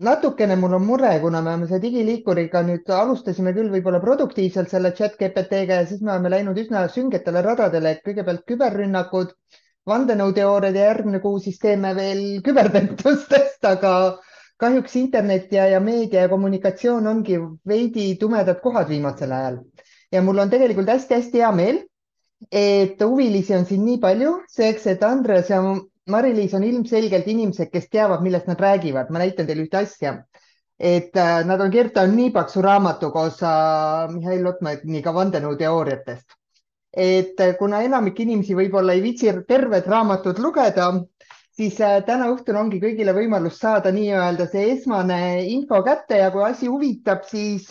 Natukene mul on mure, kuna me oleme selle digiliikuriga nüüd alustasime küll võib-olla produktiivselt selle chat GPT-ga ja siis me oleme läinud üsna süngetele radadele, et kõigepealt küberrünnakud, vandenõuteooriad ja järgmine kuu siis teeme veel küberpettustest, aga kahjuks internet ja meedia ja kommunikatsioon ongi veidi tumedad kohad viimasel ajal. ja mul on tegelikult hästi-hästi hea meel, et huvilisi on siin nii palju, selleks et Andres ja Mari-Liis on ilmselgelt inimesed, kes teavad, millest nad räägivad. ma näitan teile ühte asja, et nad on kirjutanud nii paksu raamatu koos Mihhail Lotmaniga vandenõuteooriatest. et kuna enamik inimesi võib-olla ei viitsi tervet raamatut lugeda, siis täna õhtul ongi kõigile võimalus saada nii-öelda see esmane info kätte ja kui asi huvitab, siis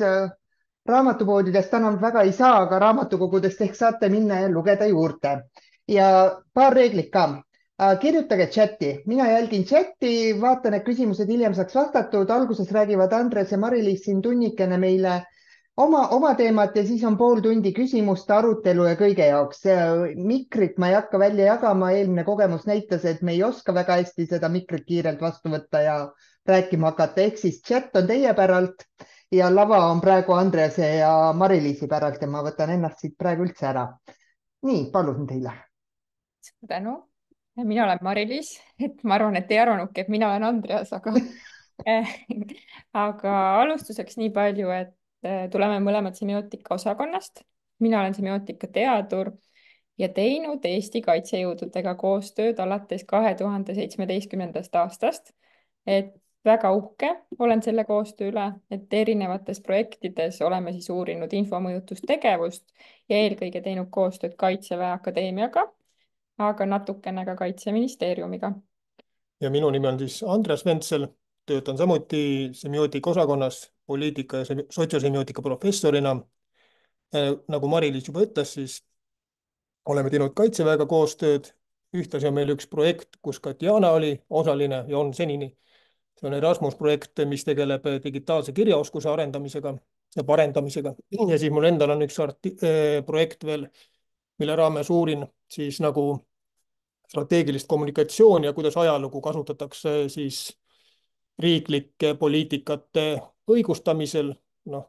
raamatupoodidest enam väga ei saa, aga raamatukogudest ehk saate minna ja lugeda juurde. ja paar reeglit ka. Kirjutage chati, mina jälgin chati, vaatan, et küsimused hiljem saaks vastatud. Alguses räägivad Andres ja Mari-Liis siin tunnikene meile oma teemat ja siis on pool tundi küsimuste arutelu ja kõige jaoks. Mikrit ma ei hakka välja jagama, eelmine kogemus näitas, et me ei oska väga hästi seda mikrit kiirelt vastu võtta ja rääkima hakata, ehk siis chat on teie päralt ja lava on praegu Andrese ja Mari-Liisi päralt ja ma võtan ennast siit praegu üldse ära. nii, palun teile. Tänu. Mina olen Mari-Liis, et ma arvan, et ei arvanudki, et mina olen Andreas, aga alustuseks nii palju, et tuleme mõlemad semiootika osakonnast. Mina olen semiootika teadur ja teinud Eesti kaitsejõududega koostööd alates 2017. aastast. Et väga uhke olen selle koostöö üle, et erinevates projektides oleme siis uurinud infomõjutustegevust ja eelkõige teinud koostööd Kaitseväe Akadeemiaga, aga natukene ka Kaitseministeeriumiga. Ja minu nimi on siis Andres Ventsel, töötan samuti semiootika osakonnas poliitika ja sotsiosemiootika professorina. Nagu Mari-Liis juba ütles, siis oleme teinud Kaitseväega koostööd. Ühtlasi on meil üks projekt, kus ka Diana oli osaline ja on senini. See on Erasmus projekt, mis tegeleb digitaalse kirjaoskuse arendamisega ja parendamisega. Ja siis mul endal on üks projekt veel, mille raames uurin siis nagu strateegilist kommunikatsiooni ja kuidas ajalugu kasutatakse siis riiklike poliitikate õigustamisel. Noh,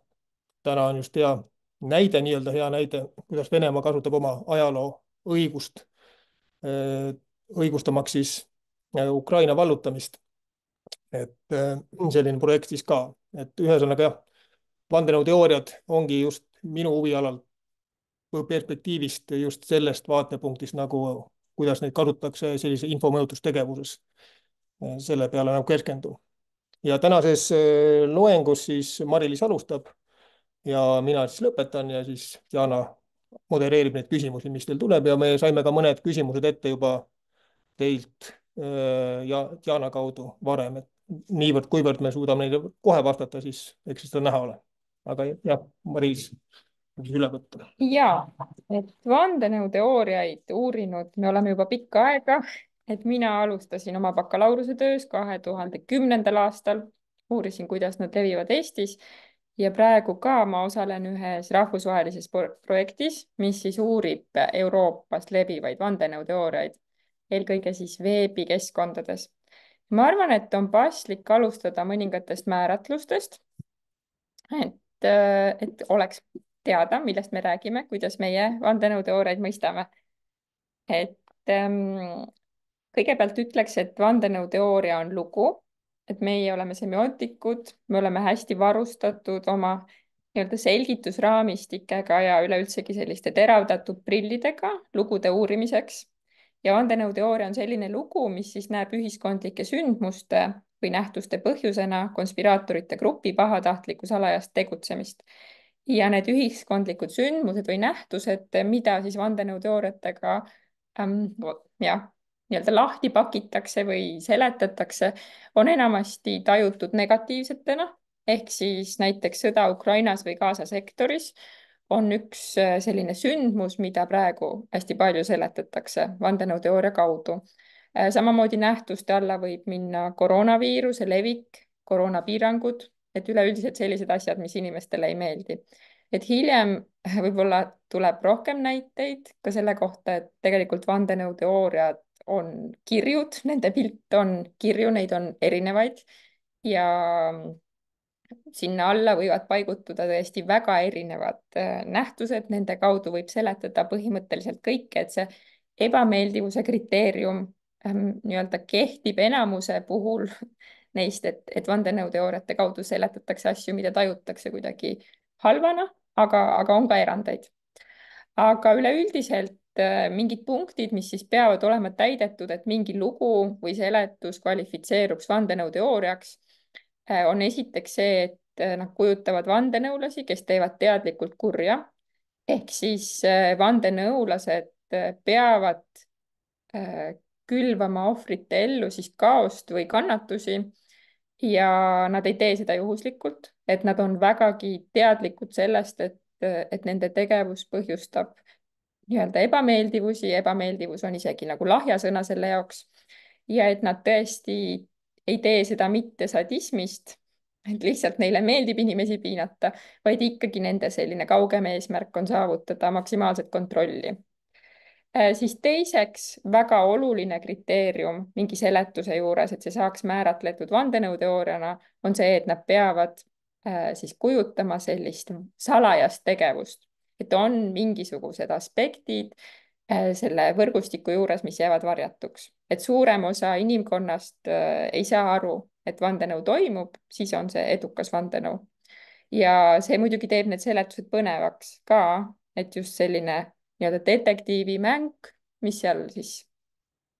täna on just hea näide, nii-öelda hea näide, kuidas Venemaa kasutab oma ajaloo õigust õigustamaks siis Ukraina vallutamist. Et selline projekt siis ka, et ühesõnaga jah, vandenõuteooriad ongi just minu huvialal perspektiivist just sellest vaatepunktist nagu, kuidas neid kasutatakse sellise infomõjutustegevuses. Selle peale nagu keskendun. Ja tänases loengus siis Mari-Liis alustab ja mina siis lõpetan ja siis Diana modereerib neid küsimusi, mis teil tuleb ja me saime ka mõned küsimused ette juba teilt ja Diana kaudu varem, et kuivõrd me suudame neile kohe vastata, siis eks seda näha ole. Aga jah, Mari-Liis, üle võtta. Ja, et vandenõuteooriaid uurinud me oleme juba pikka aega, et mina alustasin oma bakalaureusetöös 2010. aastal, uurisin, kuidas nad levivad Eestis ja praegu ka ma osalen ühes rahvusvahelises projektis, mis siis uurib Euroopas levivaid vandenõuteooriaid, eelkõige siis veebikeskkondades. Ma arvan, et on paslik alustada mõningatest määratlustest, et oleks teada, millest me räägime, kuidas meie vandenõuteooriaid mõistame. Et kõigepealt ütleks, et vandenõuteooria on lugu, et meie oleme semiootikud, me oleme hästi varustatud oma nii-öelda selgitusraamistikega ja üleüldsegi selliste teravdatud prillidega lugude uurimiseks. Ja vandenõuteooria on selline lugu, mis siis näeb ühiskondlike sündmuste või nähtuste põhjusena konspiraatorite grupi pahatahtlikku salajast tegutsemist. Ja need ühiskondlikud sündmused või nähtused, mida siis vandenõuteooriatega nii-öelda lahti pakitakse või seletatakse, on enamasti tajutud negatiivsetena, ehk siis näiteks sõda Ukrainas või Gaza sektoris on üks selline sündmus, mida praegu hästi palju seletatakse vandenõuteooria kaudu. Samamoodi nähtuste alla võib minna koroonaviiruse levik, koroonapiirangud, et üleüldiselt sellised asjad, mis inimestele ei meeldi. Et hiljem võib-olla tuleb rohkem näiteid ka selle kohta, et tegelikult vandenõuteooriad on kirjud, nende pilt on kirju, neid on erinevaid ja sinna alla võivad paigutuda tõesti väga erinevad nähtused, nende kaudu võib seletada põhimõtteliselt kõike, et see ebameeldivuse kriteerium nii-öelda kehtib enamuse puhul neist, et vandenõuteooriate kaudu seletatakse asju, mida tajutakse kuidagi halvana, aga on ka erandeid. Aga üleüldiselt mingid punktid, mis siis peavad olema täidetud, et mingi lugu või seletus kvalifitseeruks vandenõuteooriaks, on esiteks see, et nad kujutavad vandenõulasi, kes teevad teadlikult kurja. Ehk siis vandenõulased peavad külvama ohvrite ellu siis kaost või kannatusi ja nad ei tee seda juhuslikult, et nad on vägagi teadlikud sellest, et nende tegevus põhjustab nii-öelda ebameeldivusi, ebameeldivus on isegi nagu lahja sõna selle jaoks ja et nad tõesti ei tee seda mitte sadismist, et lihtsalt neile meeldib inimesi piinata, vaid ikkagi nende selline kaugem eesmärk on saavutada maksimaalset kontrolli. Siis teiseks väga oluline kriteerium mingi seletuse juures, et see saaks määratletud vandenõuteooriana, on see, et nad peavad siis kujutama sellist salajast tegevust, et on mingisugused aspektid selle võrgustiku juures, mis jäävad varjatuks. Et suurem osa inimkonnast ei saa aru, et vandenõu toimub, siis on see edukas vandenõu. Ja see muidugi teeb need seletused põnevaks ka, et just selline nii-öelda detektiivimäng, mis seal siis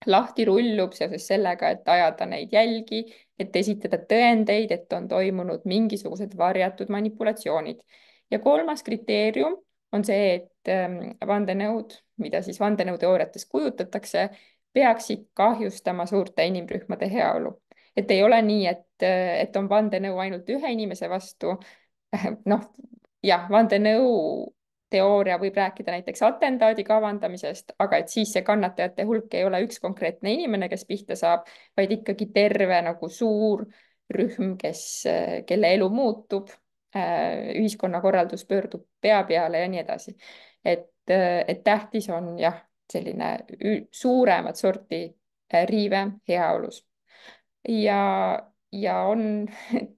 lahti rullub seoses sellega, et ajada neid jälgi, et esitada tõendeid, et on toimunud mingisugused varjatud manipulatsioonid. Ja kolmas kriteerium on see, et vandenõud, mida siis vandenõuteooriates kujutatakse, peaksid kahjustama suurte inimrühmade heaolu. Et ei ole nii, et on vandenõu ainult ühe inimese vastu. Noh, jah, vandenõuteooria võib rääkida näiteks atentaadi kavandamisest, aga et siis see kannatajate hulk ei ole üks konkreetne inimene, kes pihta saab, vaid ikkagi terve nagu suur rühm, kelle elu muutub, ühiskonnakorraldus pöördub pea peale ja nii edasi. Et tähtis on jah, selline suuremat sorti riive heaolus. Ja on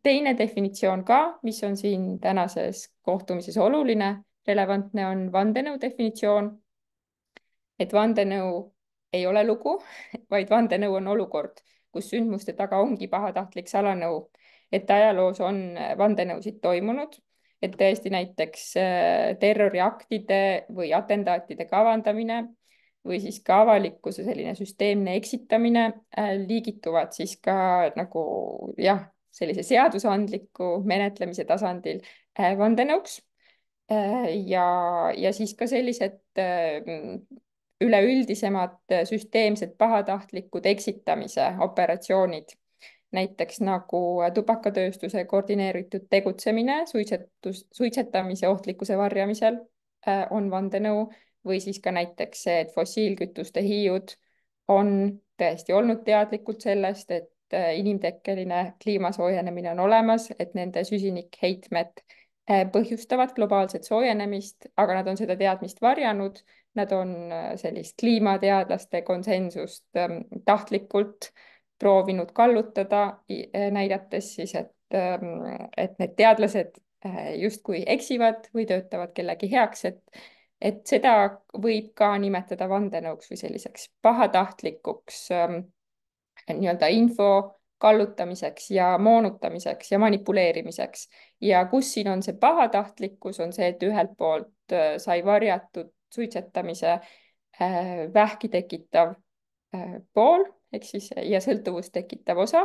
teine definitsioon ka, mis on siin tänases kohtumises oluline, relevantne, on vandenõu definitsioon. Et vandenõu ei ole lugu, vaid vandenõu on olukord, kus sündmuste taga ongi pahatahtlik salanõu. Et ajaloos on vandenõusid toimunud, et tõesti näiteks terroriaktide või atentaatide kavandamine või siis ka avalikkuse selline süsteemne eksitamine liigituvad siis ka nagu jah, sellise seadusandliku menetlemise tasandil vandenõuks. Ja siis ka sellised üleüldisemad süsteemsed pahatahtlikud eksitamise operatsioonid, näiteks nagu tubakatööstuse koordineeritud tegutsemine suitsetamise ohtlikkuse varjamisel on vandenõu, või siis ka näiteks see, et fossiilkütuste hiiud on tõesti olnud teadlikud sellest, et inimtekkeline kliima soojenemine on olemas, et nende süsinikheitmed põhjustavad globaalset soojenemist, aga nad on seda teadmist varjanud. Nad on sellist kliimateadlaste konsensust tahtlikult proovinud kallutada, näidates siis, et need teadlased justkui eksivad või töötavad kellegi heaks, et seda võib ka nimetada vandenõuks või selliseks pahatahtlikuks nii-öelda info kallutamiseks ja moonutamiseks ja manipuleerimiseks. Ja kus siin on see pahatahtlikkus, on see, et ühelt poolt sai varjatud suitsetamise vähki tekitav pool, ehk siis ja sõltuvust tekitav osa,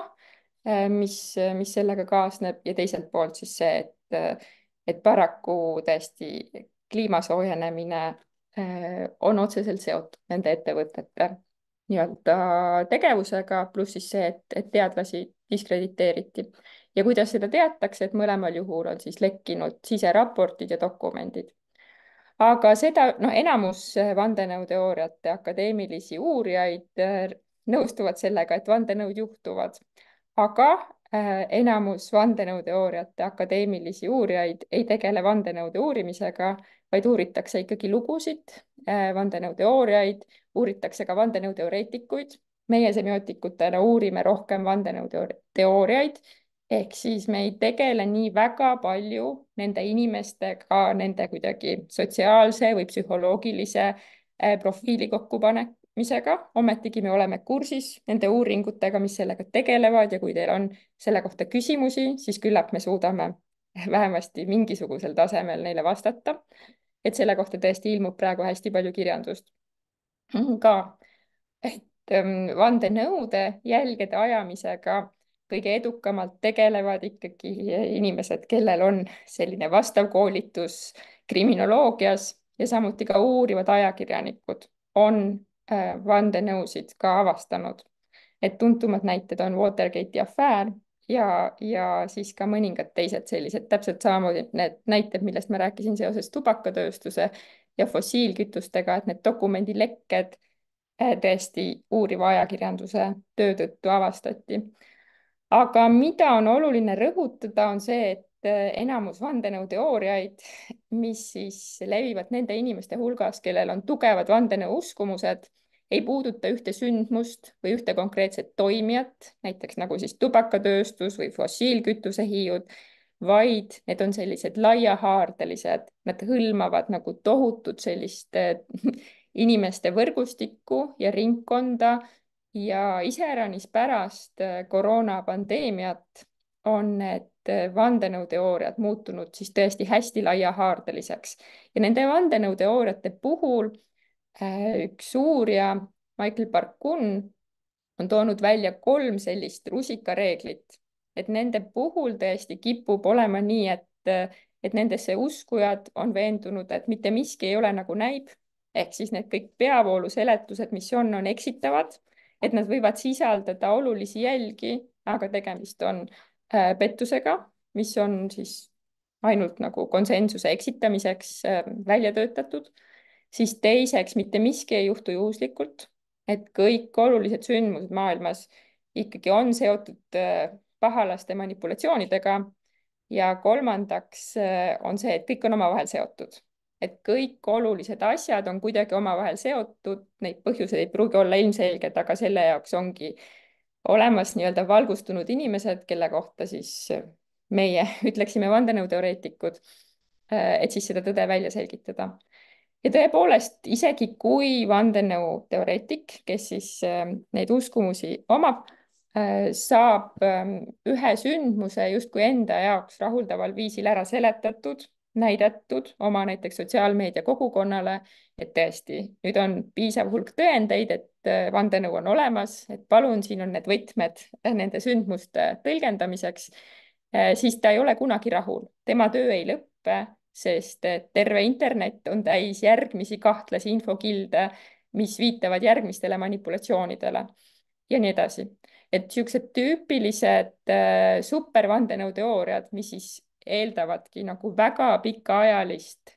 mis sellega kaasneb, ja teiselt poolt siis see, et paraku tõesti kliima soojenemine on otseselt seotud nende ettevõtete nii-öelda tegevusega, pluss siis see, et teadlasi diskrediteeriti. Ja kuidas seda teatakse, et mõlemal juhul on siis lekkinud siseraportid ja dokumendid. Aga seda, enamus vandenõuteooriate akadeemilisi uurijaid nõustuvad sellega, et vandenõud juhtuvad. Aga enamus vandenõuteooriate akadeemilisi uurijaid ei tegele vandenõude uurimisega, vaid uuritakse ikkagi lugusid, vandenõuteooriaid, uuritakse ka vandenõuteoreetikuid. Meie semiootikutena uurime rohkem vandenõuteooriaid ehk siis me ei tegele nii väga palju nende inimestega, nende kuidagi sotsiaalse või psühholoogilise profiili kokkupanemisega. Ometigi me oleme kursis nende uuringutega, mis sellega tegelevad, ja kui teil on selle kohta küsimusi, siis küllap me suudame vähemasti mingisugusel tasemel neile vastata. Et selle kohta tõesti ilmub praegu hästi palju kirjandust ka, et vandenõude jälgede ajamisega kõige edukamalt tegelevad ikkagi inimesed, kellel on selline vastav koolitus kriminoloogias, ja samuti ka uurivad ajakirjanikud on vandenõusid ka avastanud. Et tuntumad näited on Watergate'i afäär ja siis ka mõningad teised sellised, täpselt samamoodi need näited, millest ma rääkisin seoses tubakatööstuse ja fossiilkütustega, et need dokumendilekked tõesti uuriva ajakirjanduse töö tõttu avastati. Aga mida on oluline rõhutada, on see, et enamus vandenõuteooriaid, mis siis levivad nende inimeste hulgas, kellel on tugevad vandenõuuskumused, ei puuduta ühte sündmust või ühte konkreetset toimijat, näiteks nagu siis tubakatööstus või fossiilkütuse hiiud, vaid need on sellised laiahaardelised, nad hõlmavad nagu tohutut sellist inimeste võrgustikku ja ringkonda, ja iseäranis pärast koroonapandeemiat on need vandenõuteooriad muutunud siis tõesti hästi laiahaardeliseks. Ja nende vandenõuteooriate puhul üks uurija, Michael Barkun, on toonud välja 3 sellist rusikareeglit, et nende puhul tõesti kipub olema nii, et nendesse uskujad on veendunud, et mitte miski ei ole nagu näib, ehk siis need kõik peavoolu-seletused, mis on eksitavad, et nad võivad sisaldada olulisi jälgi, aga tegemist on pettusega, mis on siis ainult nagu konsensuse eksitamiseks välja töötatud. Siis teiseks, mitte miski ei juhtu juhuslikult, et kõik olulised sündmused maailmas ikkagi on seotud pahalaste manipulatsioonidega. Ja kolmandaks on see, et kõik on omavahel seotud. Et kõik olulised asjad on kuidagi omavahel seotud, neid põhjuseid ei pruugi olla ilmselged, aga selle jaoks ongi olemas nii-öelda valgustunud inimesed, kelle kohta siis meie ütleksime vandenõuteoreetikud, et siis seda tõde välja selgitada. Ja tõepoolest, isegi kui vandenõuteoreetik, kes siis neid uskumusi omab, saab ühe sündmuse justkui enda jaoks rahuldaval viisil ära seletatud, näidatud oma näiteks sotsiaalmeedia kogukonnale, et tõesti, nüüd on piisav hulk tõendeid, et vandenõu on olemas, et palun, siin on need võtmed nende sündmuste tõlgendamiseks, siis ta ei ole kunagi rahul. Tema töö ei lõppe, sest terve internet on täis järgmisi kahtlasi infokilde, mis viitavad järgmistele manipulatsioonidele ja nii edasi. Et niisugused tüüpilised supervandenõuteooriad, mis siis eeldavadki nagu väga pikaajalist,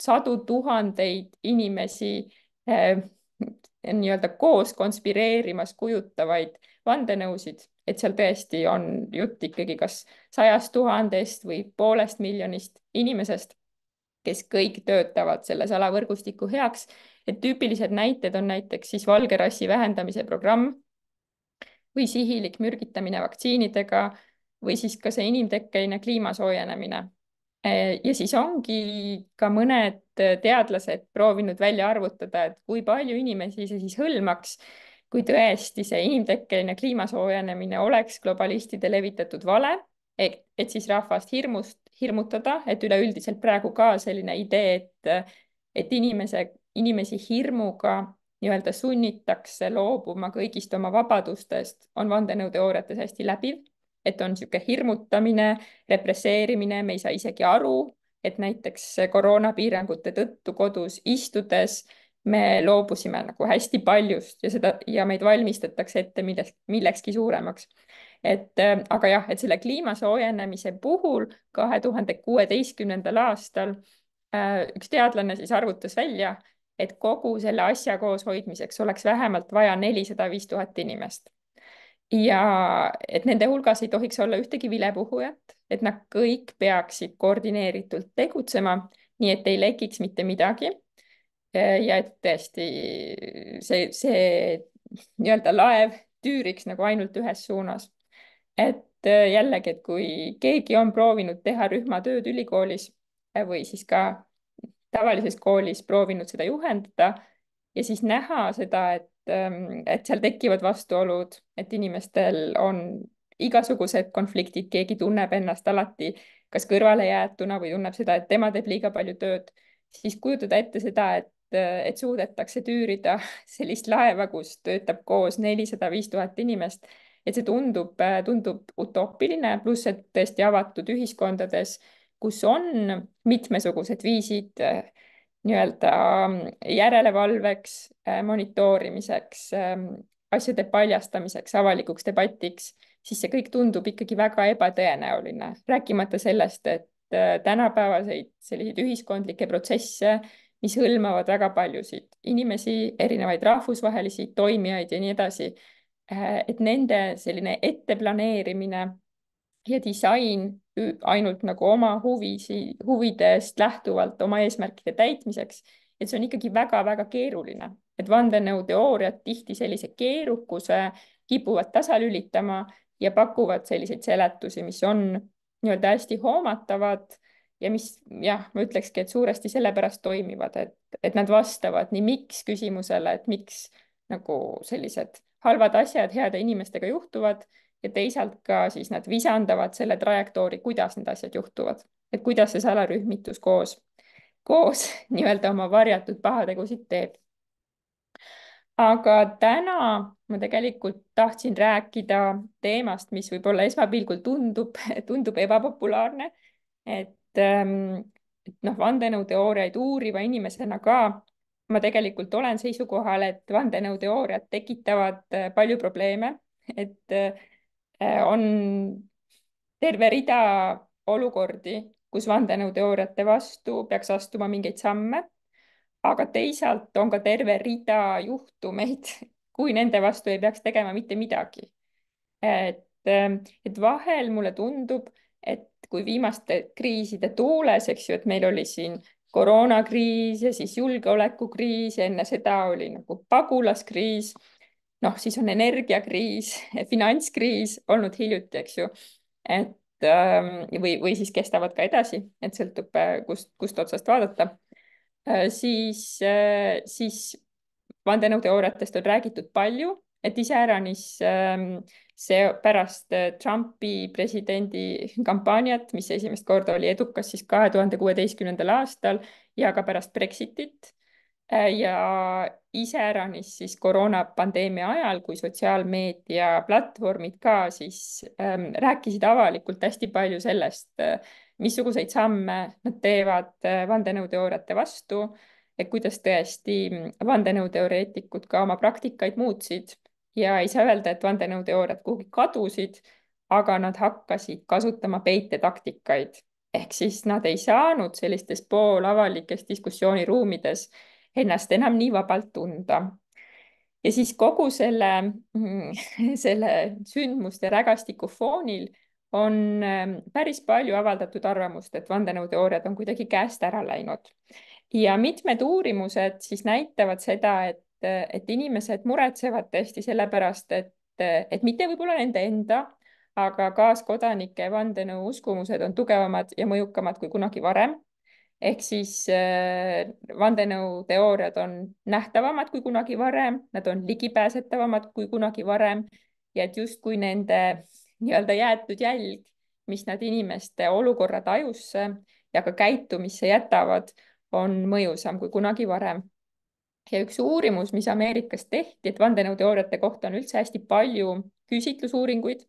sadu tuhandeid inimesi nii-öelda koos konspireerimas kujutavaid vandenõusid, et seal tõesti on jutt ikkagi kas 100 000-st või 500 miljonist inimesest, kes kõik töötavad selle salavõrgustiku heaks. Et tüüpilised näited on näiteks siis valge rassi vähendamise programm või sihilik mürgitamine vaktsiinidega või siis ka see inimtekkeline kliima soojenemine. Ja siis ongi ka mõned teadlased proovinud välja arvutada, et kui palju inimesi see siis hõlmaks, kui tõesti see inimtekkeline kliima soojenemine oleks globalistide levitatud vale, et siis rahvast hirmutada, et üleüldiselt praegu ka selline idee, et inimesi hirmuga nii-öelda sunnitakse loobuma kõigist oma vabadustest, on vandenõuteooriates hästi läbiv, et on niisugune hirmutamine, represseerimine, me ei saa isegi aru, et näiteks koroonapiirangute tõttu kodus istudes me loobusime nagu hästi paljust ja meid valmistatakse ette millekski suuremaks. Aga jah, et selle kliima soojenemise puhul 2016. aastal üks teadlane siis arvutas välja, et kogu selle asja kooshoidmiseks oleks vähemalt vaja 405 000 inimest. Ja et nende hulgas ei tohiks olla ühtegi vilepuhujat, et nad kõik peaksid koordineeritult tegutsema, nii et ei lekiks mitte midagi. Ja et tõesti see nii-öelda laev tüüriks nagu ainult ühes suunas. Et jällegi, et kui keegi on proovinud teha rühmatööd ülikoolis või siis ka tavalises koolis proovinud seda juhendada ja siis näha seda, et seal tekivad vastuolud, et inimestel on igasugused konfliktid, keegi tunneb ennast alati kas kõrvalejäetuna või tunneb seda, et tema teeb liiga palju tööd, siis kujutada ette seda, et suudetakse tüürida sellist laeva, kus töötab koos 400–5000 inimest, et see tundub utoopiline, pluss et tõesti avatud ühiskondades, kus on mitmesugused viisid nii-öelda järelevalveks, monitoorimiseks, asjade paljastamiseks, avalikuks debatiks, siis see kõik tundub ikkagi väga ebatõenäoline, rääkimata sellest, et tänapäevaseid selliseid ühiskondlikke protsesse, mis hõlmavad väga paljusid inimesi, erinevaid rahvusvahelisi toimijaid ja nii edasi, et nende selline etteplaneerimine ja disain ainult nagu oma huvidest lähtuvalt oma eesmärkide täitmiseks, et see on ikkagi väga-väga keeruline, et vandenõuteooriad tihti sellise keerukuse kipuvad tasalülitama ja pakuvad selliseid seletusi, mis on nii-öelda hästi hoomatavad ja mis jah, ma ütlekski, et suuresti sellepärast toimivad, et nad vastavad nii miks küsimusele, et miks nagu sellised halvad asjad heade inimestega juhtuvad ja teisalt ka siis nad visandavad selle trajektoori, kuidas need asjad juhtuvad, et kuidas see salarühmitus koos nii-öelda oma varjatud pahategusid teeb. Aga täna ma tegelikult tahtsin rääkida teemast, mis võib-olla esmapilgul tundub ebapopulaarne, et noh, vandenõuteooriaid uuriva inimesena ka ma tegelikult olen seisukohal, et vandenõuteooriad tekitavad palju probleeme, et on terve rida olukordi, kus vandenõuteooriate vastu peaks astuma mingeid samme, aga teisalt on ka terve rida juhtumeid, kui nende vastu ei peaks tegema mitte midagi. Et vahel mulle tundub, et kui viimaste kriiside tuules, eks ju, et meil oli siin koroonakriis ja siis julgeolekukriis ja enne seda oli nagu pagulaskriis, noh, siis on energiakriis, finantskriis olnud hiljuti, eks ju, et või siis kestavad ka edasi, et sõltub, kust otsast vaadata. Siis vandenõuteooriatest on räägitud palju, et iseäranis see pärast Trumpi presidendi kampaaniat, mis esimest korda oli edukas siis 2016. aastal ja ka pärast Brexitit ja iseäranis siis koroonapandeemia ajal, kui sotsiaalmeedia platvormid ka siis rääkisid avalikult hästi palju sellest, missuguseid samme nad teevad vandenõuteooriate vastu, et kuidas tõesti vandenõuteoreetikud ka oma praktikaid muutsid ja ei saa öelda, et vandenõuteooriad kuhugi kadusid, aga nad hakkasid kasutama peitetaktikaid. Ehk siis nad ei saanud sellistes poolavalikes diskussiooniruumides ennast enam nii vabalt tunda. Ja siis kogu selle sündmuste rägastiku foonil on päris palju avaldatud arvamust, et vandenõuteooriad on kuidagi käest ära läinud. Ja mitmed uurimused siis näitavad seda, et inimesed muretsevad tõesti sellepärast, et mitte võib-olla nende enda, aga kaaskodanike vandenõu uskumused on tugevamad ja mõjukamad kui kunagi varem. Ehk siis vandenõuteooriad on nähtavamad kui kunagi varem, nad on ligipääsetavamad kui kunagi varem ja et justkui nende nii-öelda jäetud jälg, mis nad inimeste olukorra tajusse ja ka käitumisse jätavad, on mõjusam kui kunagi varem. Ja üks uurimus, mis Ameerikas tehti, et vandenõuteooriate kohta on üldse hästi palju küsitlusuuringuid,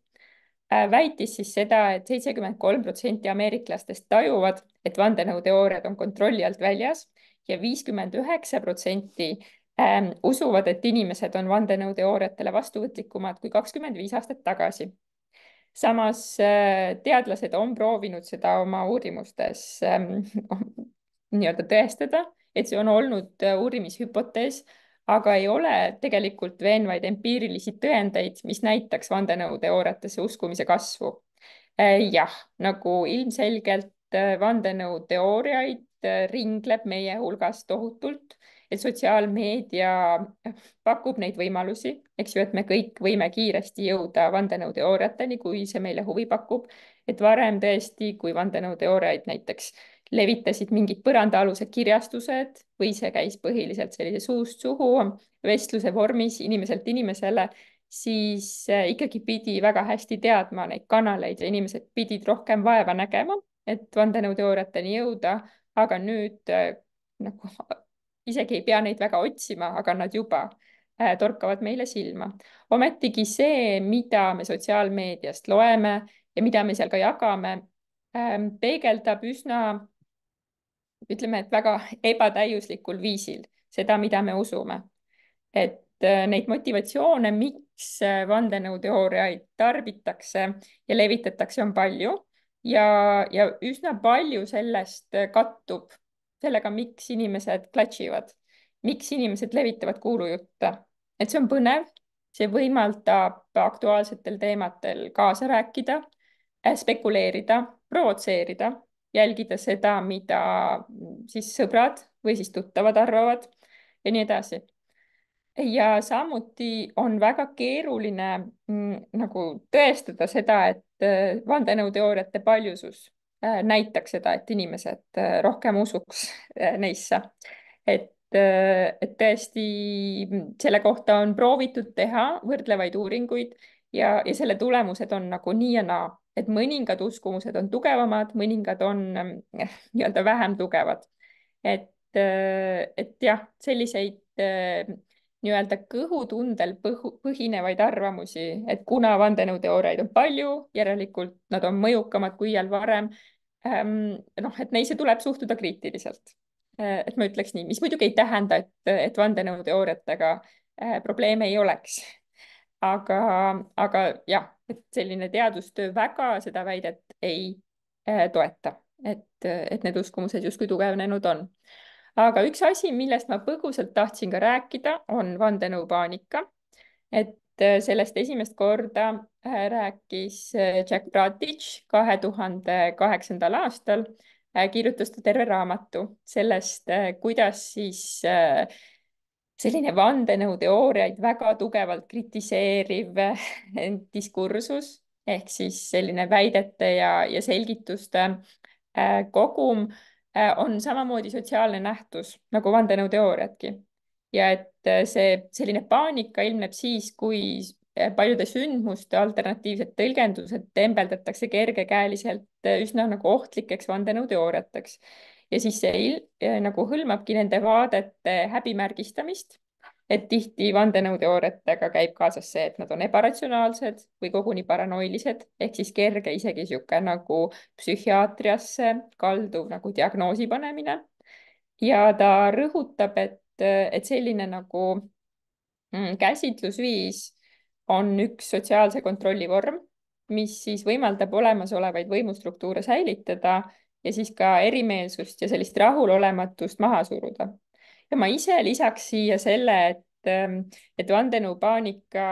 väitis siis seda, et 73% ameeriklastest tajuvad, et vandenõuteooriad on kontrolli alt väljas ja 59% usuvad, et inimesed on vandenõuteooriatele vastuvõtlikumad kui 25 aastat tagasi. Samas teadlased on proovinud seda oma uurimustes nii-öelda tõestada, et see on olnud uurimishüpotees, aga ei ole tegelikult veenvaid empiirilisi tõendeid, mis näitaks vandenõuteooriatesse uskumise kasvu. Jah, nagu ilmselgelt vandenõuteooriaid ringleb meie hulgas tohutult et sotsiaalmeedia pakub neid võimalusi, eks ju, et me kõik võime kiiresti jõuda vandenõuteooriateni, kui see meile huvi pakub. et varem tõesti, kui vandenõuteooriaid näiteks levitasid mingid põrandaalused kirjastused või see käis põhiliselt sellise suust suhu vestluse vormis inimeselt inimesele, siis ikkagi pidi väga hästi teadma neid kanaleid ja inimesed pidid rohkem vaeva nägema, et vandenõuteooriateni jõuda, aga nüüd nagu isegi ei pea neid väga otsima, aga nad juba torkavad meile silma. ometigi see, mida me sotsiaalmeediast loeme ja mida me seal ka jagame, peegeldab üsna, ütleme, et väga ebatäiuslikul viisil seda, mida me usume. et neid motivatsioone, miks vandenõuteooriaid tarbitakse ja levitatakse, on palju ja üsna palju sellest kattub sellega, miks inimesed klatšivad, miks inimesed levitavad kuulujutte. et see on põnev, see võimaldab aktuaalsetel teemadel kaasa rääkida, spekuleerida, provotseerida, jälgida seda, mida siis sõbrad või siis tuttavad arvavad ja nii edasi. ja samuti on väga keeruline nagu tõestada seda, et vandenõuteooriate paljusus näitaks seda, et inimesed rohkem usuks neisse. et tõesti selle kohta on proovitud teha võrdlevaid uuringuid ja selle tulemused on nagu nii ja naa, et mõningad uskumused on tugevamad, mõningad on nii-öelda vähem tugevad. et jah, selliseid nii-öelda kõhutundel põhinevaid arvamusi, et kuna vandenõuteooriaid on palju, järelikult nad on mõjukamad kui iial varem. et neisse tuleb suhtuda kriitiliselt. et ma ütleks nii, mis muidugi ei tähenda, et vandenõuteooriatega probleeme ei oleks. aga jah, et selline teadustöö väga seda väidet ei toeta, et need uskumused justkui tugevnenud on. aga üks asi, millest ma põgusalt tahtsin ka rääkida, on vandenõupaanika. et sellest esimest korda rääkis Jack Bratich 2008. aastal. kirjutas ta terve raamatu sellest, kuidas siis selline vandenõuteooriaid väga tugevalt kritiseeriv diskursus ehk siis selline väidete ja selgituste kogum on samamoodi sotsiaalne nähtus nagu vandenõuteooriadki. ja et see selline paanika ilmneb siis, kui paljude sündmuste alternatiivsed tõlgendused tembeldatakse kergekäeliselt üsna nagu ohtlikeks vandenõuteooriateks. ja siis see nagu hõlmabki nende vaadete häbimärgistamist, et tihti vandenõuteooriatega käib kaasas see, et nad on ebaratsionaalsed või koguni paranoilised, ehk siis kerge isegi niisugune nagu psühhiaatriasse kalduv nagu diagnoosi panemine. ja ta rõhutab, et selline nagu käsitlusviis on üks sotsiaalse kontrolli vorm, mis siis võimaldab olemasolevaid võimustruktuure säilitada ja siis ka erimeelsust ja sellist rahulolematust maha suruda. ja ma ise lisaks siia selle, et vandenõupaanika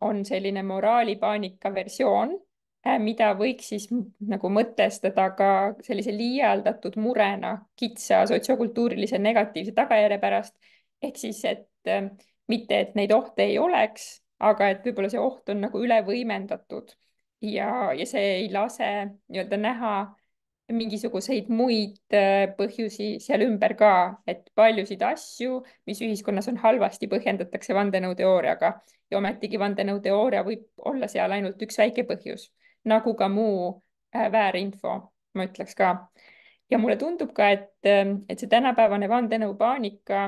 on selline moraalipaanika versioon, mida võiks siis nagu mõtestada ka sellise liialdatud murena kitsa sotsiokultuurilise negatiivse tagajärje pärast. ehk siis, et mitte, et neid ohte ei oleks, aga et võib-olla see oht on nagu üle võimendatud ja see ei lase nii-öelda näha mingisuguseid muid põhjusi seal ümber ka, et paljusid asju, mis ühiskonnas on halvasti, põhjendatakse vandenõuteooriaga ja ometigi vandenõuteooria võib olla seal ainult üks väike põhjus, nagu ka muu väärinfo, ma ütleks ka. ja mulle tundub ka, et see tänapäevane vandenõupaanika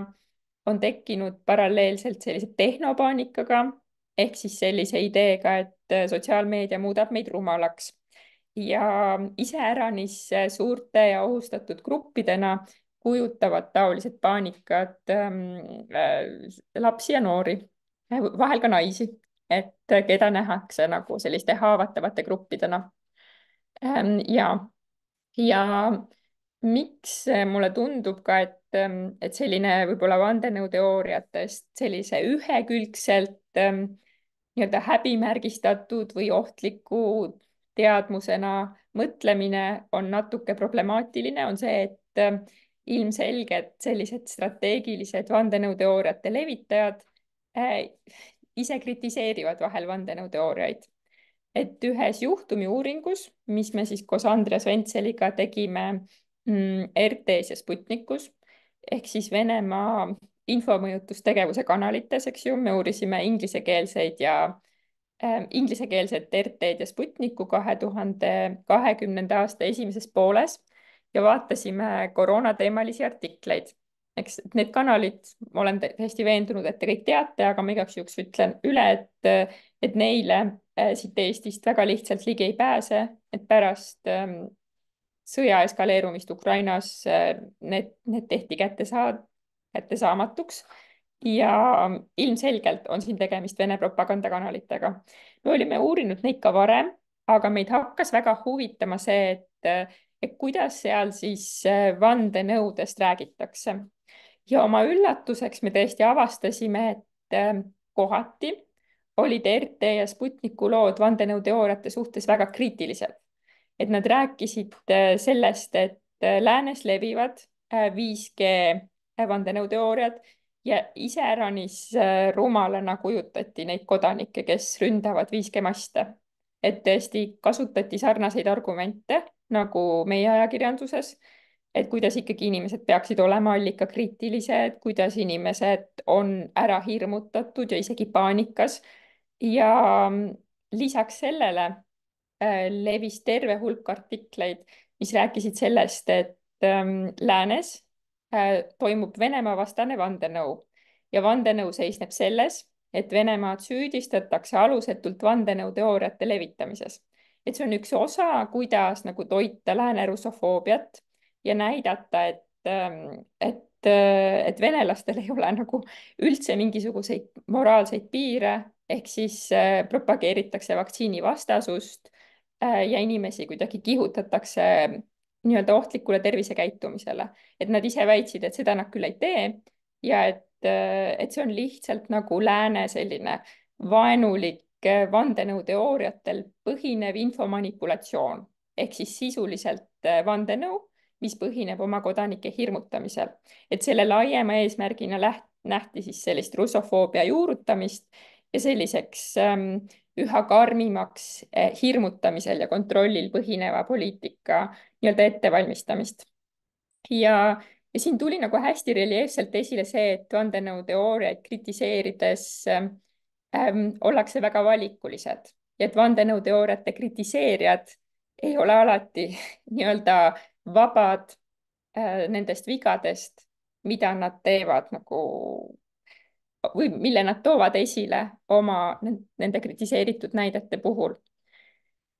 on tekkinud paralleelselt sellise tehnopaanikaga ehk siis sellise ideega, et sotsiaalmeedia muudab meid rumalaks ja iseäranis suurte ja ohustatud gruppidena kujutavad taolised paanikad lapsi ja noori, vahel ka naisi, et keda nähakse nagu selliste haavatavate gruppidena. ja miks mulle tundub ka, et selline võib-olla vandenõuteooriatest sellise ühekülgselt nii-öelda häbimärgistatud või ohtliku teadmusena mõtlemine on natuke problemaatiline, on see, et ilmselged sellised strateegilised vandenõuteooriate levitajad ise kritiseerivad vahel vandenõuteooriaid. Et ühes juhtumi uuringus, mis me siis koos Andres Ventseliga tegime RT-s ja Sputnikus, ehk siis Venemaa infomõjutustegevuse kanalites, eks ju, me uurisime inglisekeelseid ja inglisekeelset RT-d ja Sputniku 2020. aasta esimeses pooles ja vaatasime koroonateemalisi artikleid. Eks need kanalid, ma olen täiesti veendunud, et te kõik teate, aga ma igaks juhuks ütlen üle, et neile siit Eestist väga lihtsalt ligi ei pääse, et pärast sõja eskaleerumist Ukrainas need tehti kättesaamatuks ja ilmselgelt on siin tegemist Vene propagandakanalitega. Me olime uurinud neid ka varem, aga meid hakkas väga huvitama see, et kuidas seal siis vandenõudest räägitakse. Ja oma üllatuseks me tõesti avastasime, et kohati olid RT ja Sputniku lood vandenõuteooriate suhtes väga kriitilised. Et nad rääkisid sellest, et läänes levivad 5G vandenõuteooriad ja iseäranis rumalana kujutati neid kodanikke, kes ründavad 5G maste. Et tõesti kasutati sarnaseid argumente nagu meie ajakirjanduses, et kuidas ikkagi inimesed peaksid olema allikakriitilised, kuidas inimesed on ära hirmutatud ja isegi paanikas. Ja lisaks sellele levis terve hulk artikleid, mis rääkisid sellest, et läänes toimub Venemaa vastane vandenõu ja vandenõu seisneb selles, et Venemaad süüdistatakse alusetult vandenõuteooriate levitamises. Et see on üks osa, kuidas nagu toita lääne russofoobiat ja näidata, et venelastel ei ole nagu üldse mingisuguseid moraalseid piire, ehk siis propageeritakse vaktsiinivastasust ja inimesi kuidagi kihutatakse nii-öelda ohtlikule tervisekäitumisele. Et nad ise väitsid, et seda nad küll ei tee ja et see on lihtsalt nagu lääne selline vaenulik vandenõuteooriatel põhinev infomanipulatsioon ehk siis sisuliselt vandenõu, mis põhineb oma kodanike hirmutamisel. Et selle laiema eesmärgina nähti siis sellist russofoobia juurutamist ja selliseks üha karmimaks hirmutamisel ja kontrollil põhineva poliitika nii-öelda ettevalmistamist. Ja siin tuli nagu hästi reljeefselt esile see, et vandenõuteooriaid kritiseerides ollakse väga valikulised ja et vandenõuteooriate kritiseerijad ei ole alati nii-öelda vabad nendest vigadest, mida nad teevad nagu või mille nad toovad esile oma nende kritiseeritud näidete puhul.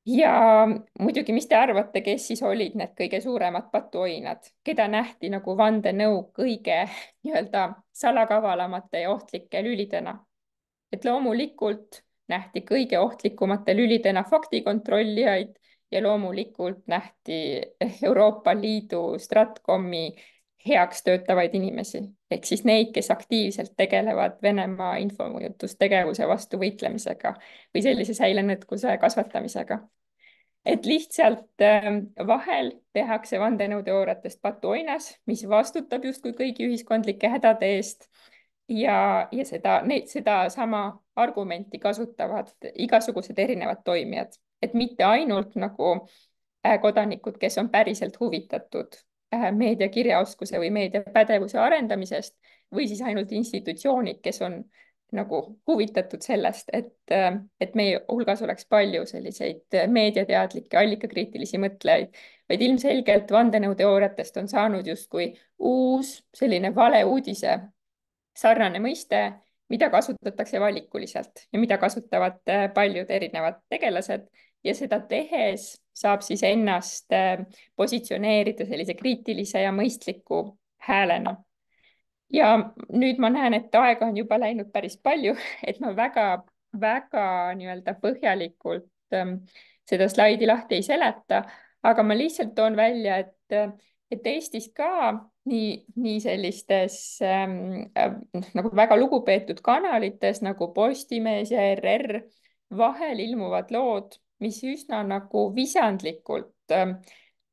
Ja muidugi, mis te arvate, kes siis olid need kõige suuremad patuoinad, keda nähti nagu vandenõu kõige nii-öelda salakavalamate ja ohtlike lülidena? Et loomulikult nähti kõige ohtlikumate lülidena faktikontrollijaid ja loomulikult nähti Euroopa Liidu Stratkomi heaks töötavaid inimesi, ehk siis neid, kes aktiivselt tegelevad Venemaa infomõjutustegevuse vastu võitlemisega või sellise säilenõtkuse kasvatamisega. Et lihtsalt vahel tehakse vandenõuteooriatest patuoinas, mis vastutab justkui kõigi ühiskondlike hädade eest ja seda sama argumenti kasutavad igasugused erinevad toimijad, et mitte ainult nagu kodanikud, kes on päriselt huvitatud meedia kirjaoskuse või meediapädevuse arendamisest või siis ainult institutsioonid, kes on nagu huvitatud sellest, et meie hulgas oleks palju selliseid meediateadlikke, allikakriitilisi mõtlejaid, vaid ilmselgelt vandenõuteooriatest on saanud justkui uus selline valeuudise sarnane mõiste, mida kasutatakse valikuliselt ja mida kasutavad paljud erinevad tegelased ja seda tehes saab siis ennast positsioneerida sellise kriitilise ja mõistliku häälena. Ja nüüd ma näen, et aega on juba läinud päris palju, et ma väga nii-öelda põhjalikult seda slaidi lahti ei seleta, aga ma lihtsalt toon välja, et Eestis ka nii sellistes nagu väga lugupeetud kanalites nagu Postimees ja ERR vahel ilmuvad lood, mis üsna nagu visandlikult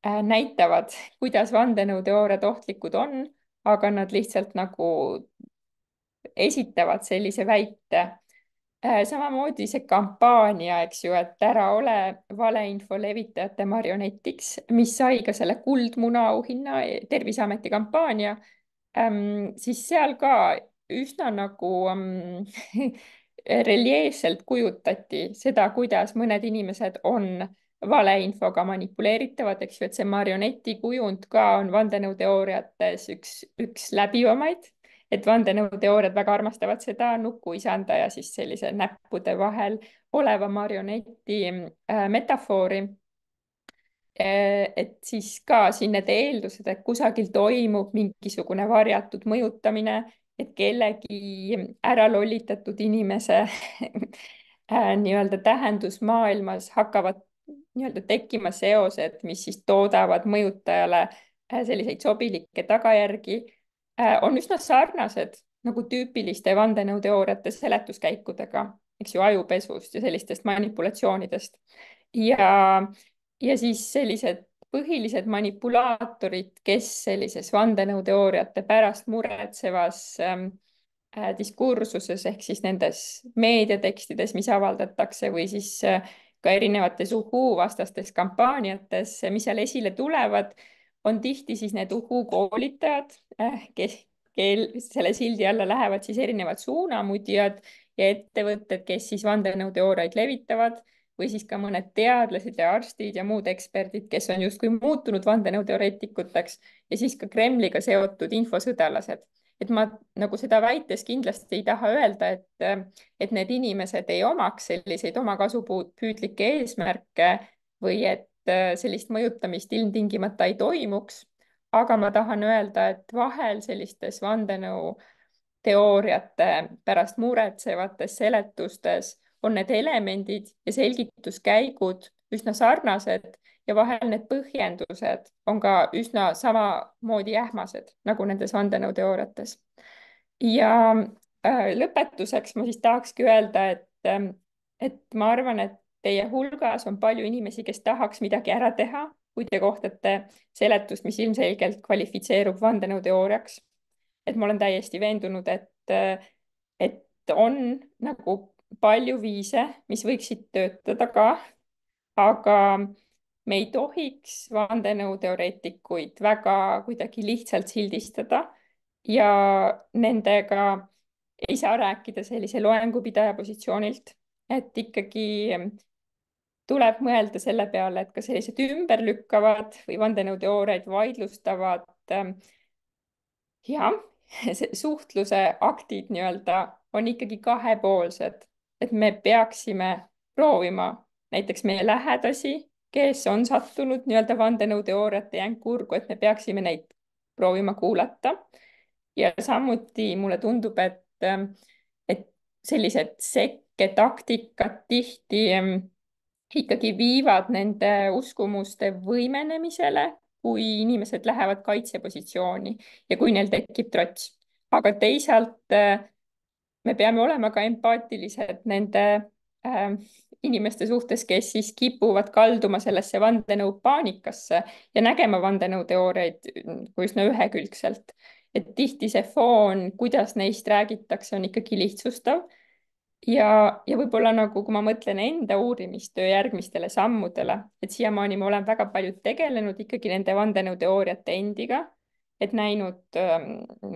näitavad, kuidas vandenõuteooriad ohtlikud on, aga nad lihtsalt nagu esitavad sellise väite. Samamoodi see kampaania, eks ju, et ära ole valeinfo levitajate marionetiks, mis sai ka selle Kuldmuna auhinna, Terviseameti kampaania, siis seal ka üsna nagu reljeefselt kujutati seda, kuidas mõned inimesed on valeinfoga manipuleeritavad, eks ju, et see marioneti kujund ka on vandenõuteooriates üks läbivamaid, et vandenõuteooriad väga armastavad seda nukuisanda ja siis sellise näppude vahel oleva marioneti metafoori. Et siis ka siin need eeldused, et kusagil toimub mingisugune varjatud mõjutamine, et kellegi ära lollitatud inimese nii-öelda tähendusmaailmas hakkavad nii-öelda tekkima seosed, mis siis toodavad mõjutajale selliseid sobilikke tagajärgi, on üsna sarnased nagu tüüpiliste vandenõuteooriate seletuskäikudega, eks ju, ajupesust ja sellistest manipulatsioonidest. Ja siis sellised põhilised manipulaatorid, kes sellises vandenõuteooriate pärast muretsevas diskursuses ehk siis nendes meediatekstides, mis avaldatakse või siis ka erinevates uhuu-vastastes kampaaniates, mis seal esile tulevad, on tihti siis need uhuu-koolitajad, kes selle sildi alla lähevad siis erinevad suunamudjad ja ettevõtted, kes siis vandenõuteooriaid levitavad või siis ka mõned teadlased ja arstid ja muud eksperdid, kes on justkui muutunud vandenõuteoreetikuteks ja siis ka Kremliga seotud infosõdalased. Et ma nagu seda väites kindlasti ei taha öelda, et need inimesed ei omaks selliseid omakasupüüdlikke eesmärke või et sellist mõjutamist ilmtingimata ei toimuks. Aga ma tahan öelda, et vahel sellistes vandenõuteooriate pärast muretsevates seletustes on need elemendid ja selgituskäigud üsna sarnased ja vahel need põhjendused on ka üsna samamoodi ähmased nagu nendes vandenõuteooriates. Ja lõpetuseks ma siis tahakski öelda, et ma arvan, et teie hulgas on palju inimesi, kes tahaks midagi ära teha, kui te kohtate seletust, mis ilmselgelt kvalifitseerub vandenõuteooriaks. Et ma olen täiesti veendunud, et on nagu palju viise, mis võiksid töötada ka, aga me ei tohiks vandenõuteoreetikuid väga kuidagi lihtsalt sildistada ja nendega ei saa rääkida sellise loengupidaja positsioonilt, et ikkagi tuleb mõelda selle peale, et ka sellised ümberlükkavad või vandenõuteooriaid vaidlustavad suhtluse aktid nii-öelda on ikkagi kahepoolsed, et me peaksime proovima näiteks meie lähedasi, kes on sattunud nii-öelda vandenõuteooriate jänkurgu, et me peaksime neid proovima kuulata. Ja samuti mulle tundub, et sellised sekketaktikad tihti ikkagi viivad nende uskumuste võimenemisele, kui inimesed lähevad kaitsepositsiooni ja kui neil tekib trots. Aga teisalt me peame olema ka empaatilised nende inimeste suhtes, kes siis kipuvad kalduma sellesse vandenõupaanikasse ja nägema vandenõuteooriaid üsna ühekülgselt. Et tihti see foon, kuidas neist räägitakse, on ikkagi lihtsustav. Ja võib-olla nagu, kui ma mõtlen enda uurimistöö järgmistele sammudele, et siiamaani ma olen väga palju tegelenud ikkagi nende vandenõuteooriate endiga, et näinud,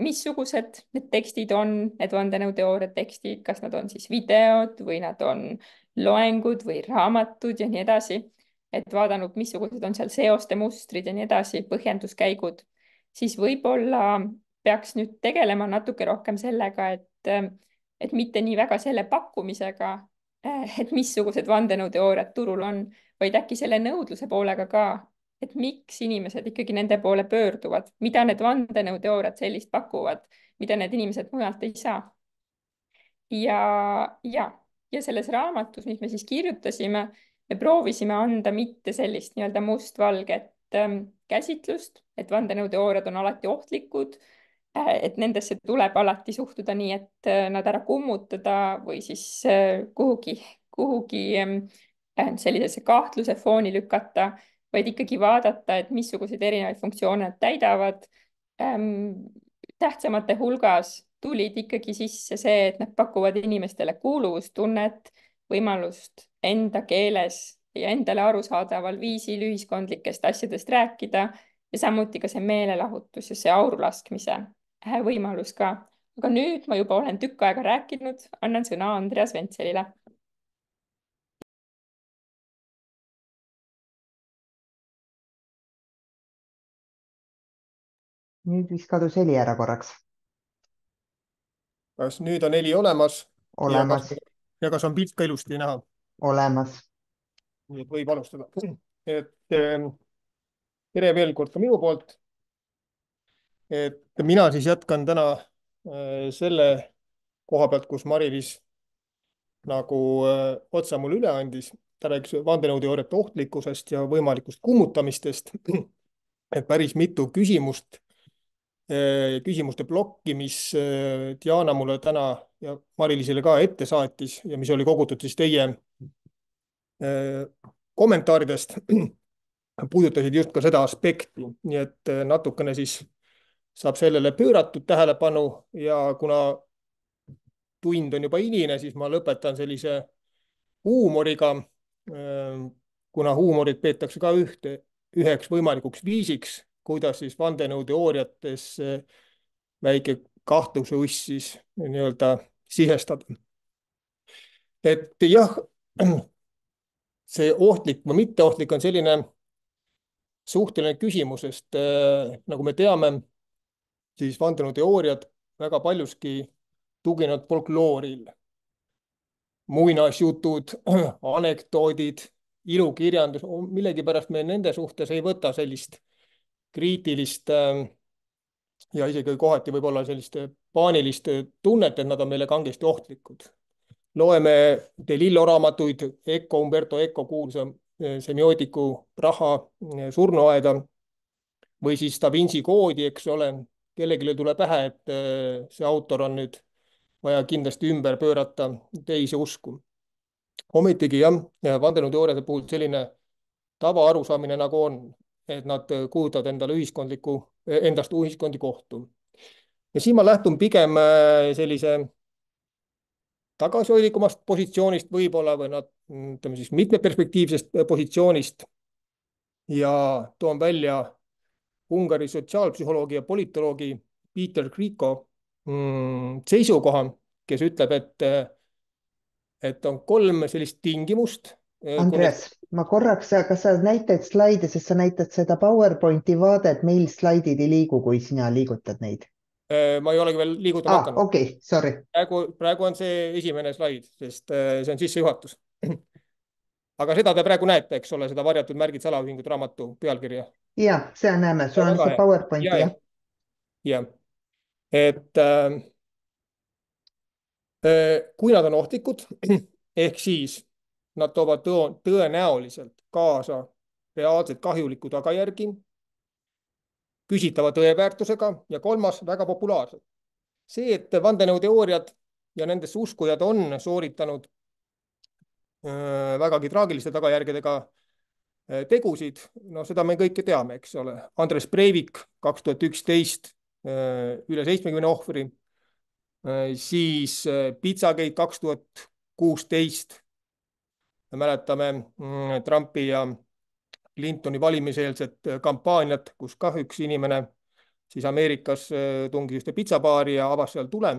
missugused need tekstid on, need vandenõuteooria tekstid, kas nad on siis videod või nad on loengud või raamatud ja nii edasi, et vaadanud, missugused on seal seoste mustrid ja nii edasi, põhjenduskäigud, siis võib-olla peaks nüüd tegelema natuke rohkem sellega, et mitte nii väga selle pakkumisega, et missugused vandenõuteooriad turul on, vaid äkki selle nõudluse poolega ka, et miks inimesed ikkagi nende poole pöörduvad, mida need vandenõuteooriad sellist pakuvad, mida need inimesed mujalt ei saa. Ja selles raamatus, mis me siis kirjutasime, me proovisime anda mitte sellist nii-öelda mustvalget käsitlust, et vandenõuteooriad on alati ohtlikud, et nendesse tuleb alati suhtuda nii, et nad ära kummutada või siis kuhugi sellisesse kahtluse fooni lükata, vaid ikkagi vaadata, et missuguseid erinevaid funktsioone nad täidavad. Tähtsamate hulgas tulid ikkagi sisse see, et nad pakuvad inimestele kuuluvustunnet, võimalust enda keeles ja endale arusaadaval viisil ühiskondlikest asjadest rääkida ja samuti ka see meelelahutus ja see auru laskmise võimalus ka. Aga nüüd ma juba olen tükk aega rääkinud, annan sõna Andreas Ventselile. nüüd vist kadus heli ära korraks. kas nüüd on heli olemas Olemas, ja kas on pilt ka ilusti näha? olemas. nii et võib alustada. et tere veel kord ka minu poolt. et mina siis jätkan täna selle koha pealt, kus Mari-Liis nagu otsa mulle üle andis. Ta rääkis vandenõuteooriate ohtlikkusest ja võimalikust kummutamistest. et päris mitu küsimust, küsimuste plokki, mis Diana mulle täna ja Mari-Liisile ka ette saatis ja mis oli kogutud siis teie kommentaaridest, puudutasid just ka seda aspekti, nii et natukene siis saab sellele pööratud tähelepanu ja kuna tund on juba hiline, siis ma lõpetan sellise huumoriga, kuna huumorit peetakse ka üheks võimalikuks viisiks, kuidas siis vandenõuteooriates väike kahtluse-uss siis nii-öelda sisestada. et jah, see ohtlik või mitteohtlik on selline suhteline küsimus, sest nagu me teame, siis vandenõuteooriad väga paljuski tuginevad folklooril. Muinasjutud, anekdoodid, ilukirjandus, millegipärast me nende suhtes ei võta sellist kriitilist ja isegi kohati võib-olla sellist paanilist tunnet, et nad on meile kangesti ohtlikud. Loeme De Lillo raamatuid, Umberto Eco kuulsa semiootiku Raha surnuaeda või siis Da Vinci koodi, eks ole. Kellelegi tuleb pähe, et see autor on nüüd vaja kindlasti ümber pöörata teise usku. Ometigi jah, vandenõuteooriate puhul selline tavaarusaamine nagu on, et nad kujutavad endast ühiskondlikku ohtu. Ja siin ma lähtun pigem sellise tagasihoidlikumast positsioonist võib-olla või nad, ütleme siis mitmeperspektiivsest positsioonist ja toon välja Ungari sotsiaalpsühholoogi ja politoloogi Peter Kriko seisukoha, kes ütleb, et on 3 sellist tingimust. Andreas, ma korraks, kas sa näitad slaide, sest sa näitad seda PowerPointi vaadet, meil slaidid ei liigu, kui sina liigutad neid. Ma ei olegi veel liigutama hakanud. Okei, sorry. Praegu on see esimene slaid, sest see on sissejuhatus. Aga seda te praegu näete, eks ole, seda varjatud märgid salaühingud raamatu pealkirja. Ja, seda näeme, sul on see PowerPointi, jah? Jah, et kui nad on ohtlikud, ehk siis nad toovad tõenäoliselt kaasa reaalselt kahjulikku tagajärgi, küsitava tõeväärtusega ja 3. väga populaarsed. See, et vandenõuteooriad ja nendesse uskujad on sooritanud vägagi traagiliste tagajärgedega tegusid, no seda me kõike teame, eks ole. Andres Breivik 2011 üle 70 ohvri, siis Pizzagate 2016, me mäletame Trumpi ja Clintoni valimiseelset kampaaniat, kus ka üks inimene siis Ameerikas tungis ühte pitsabaari ja avas seal tule.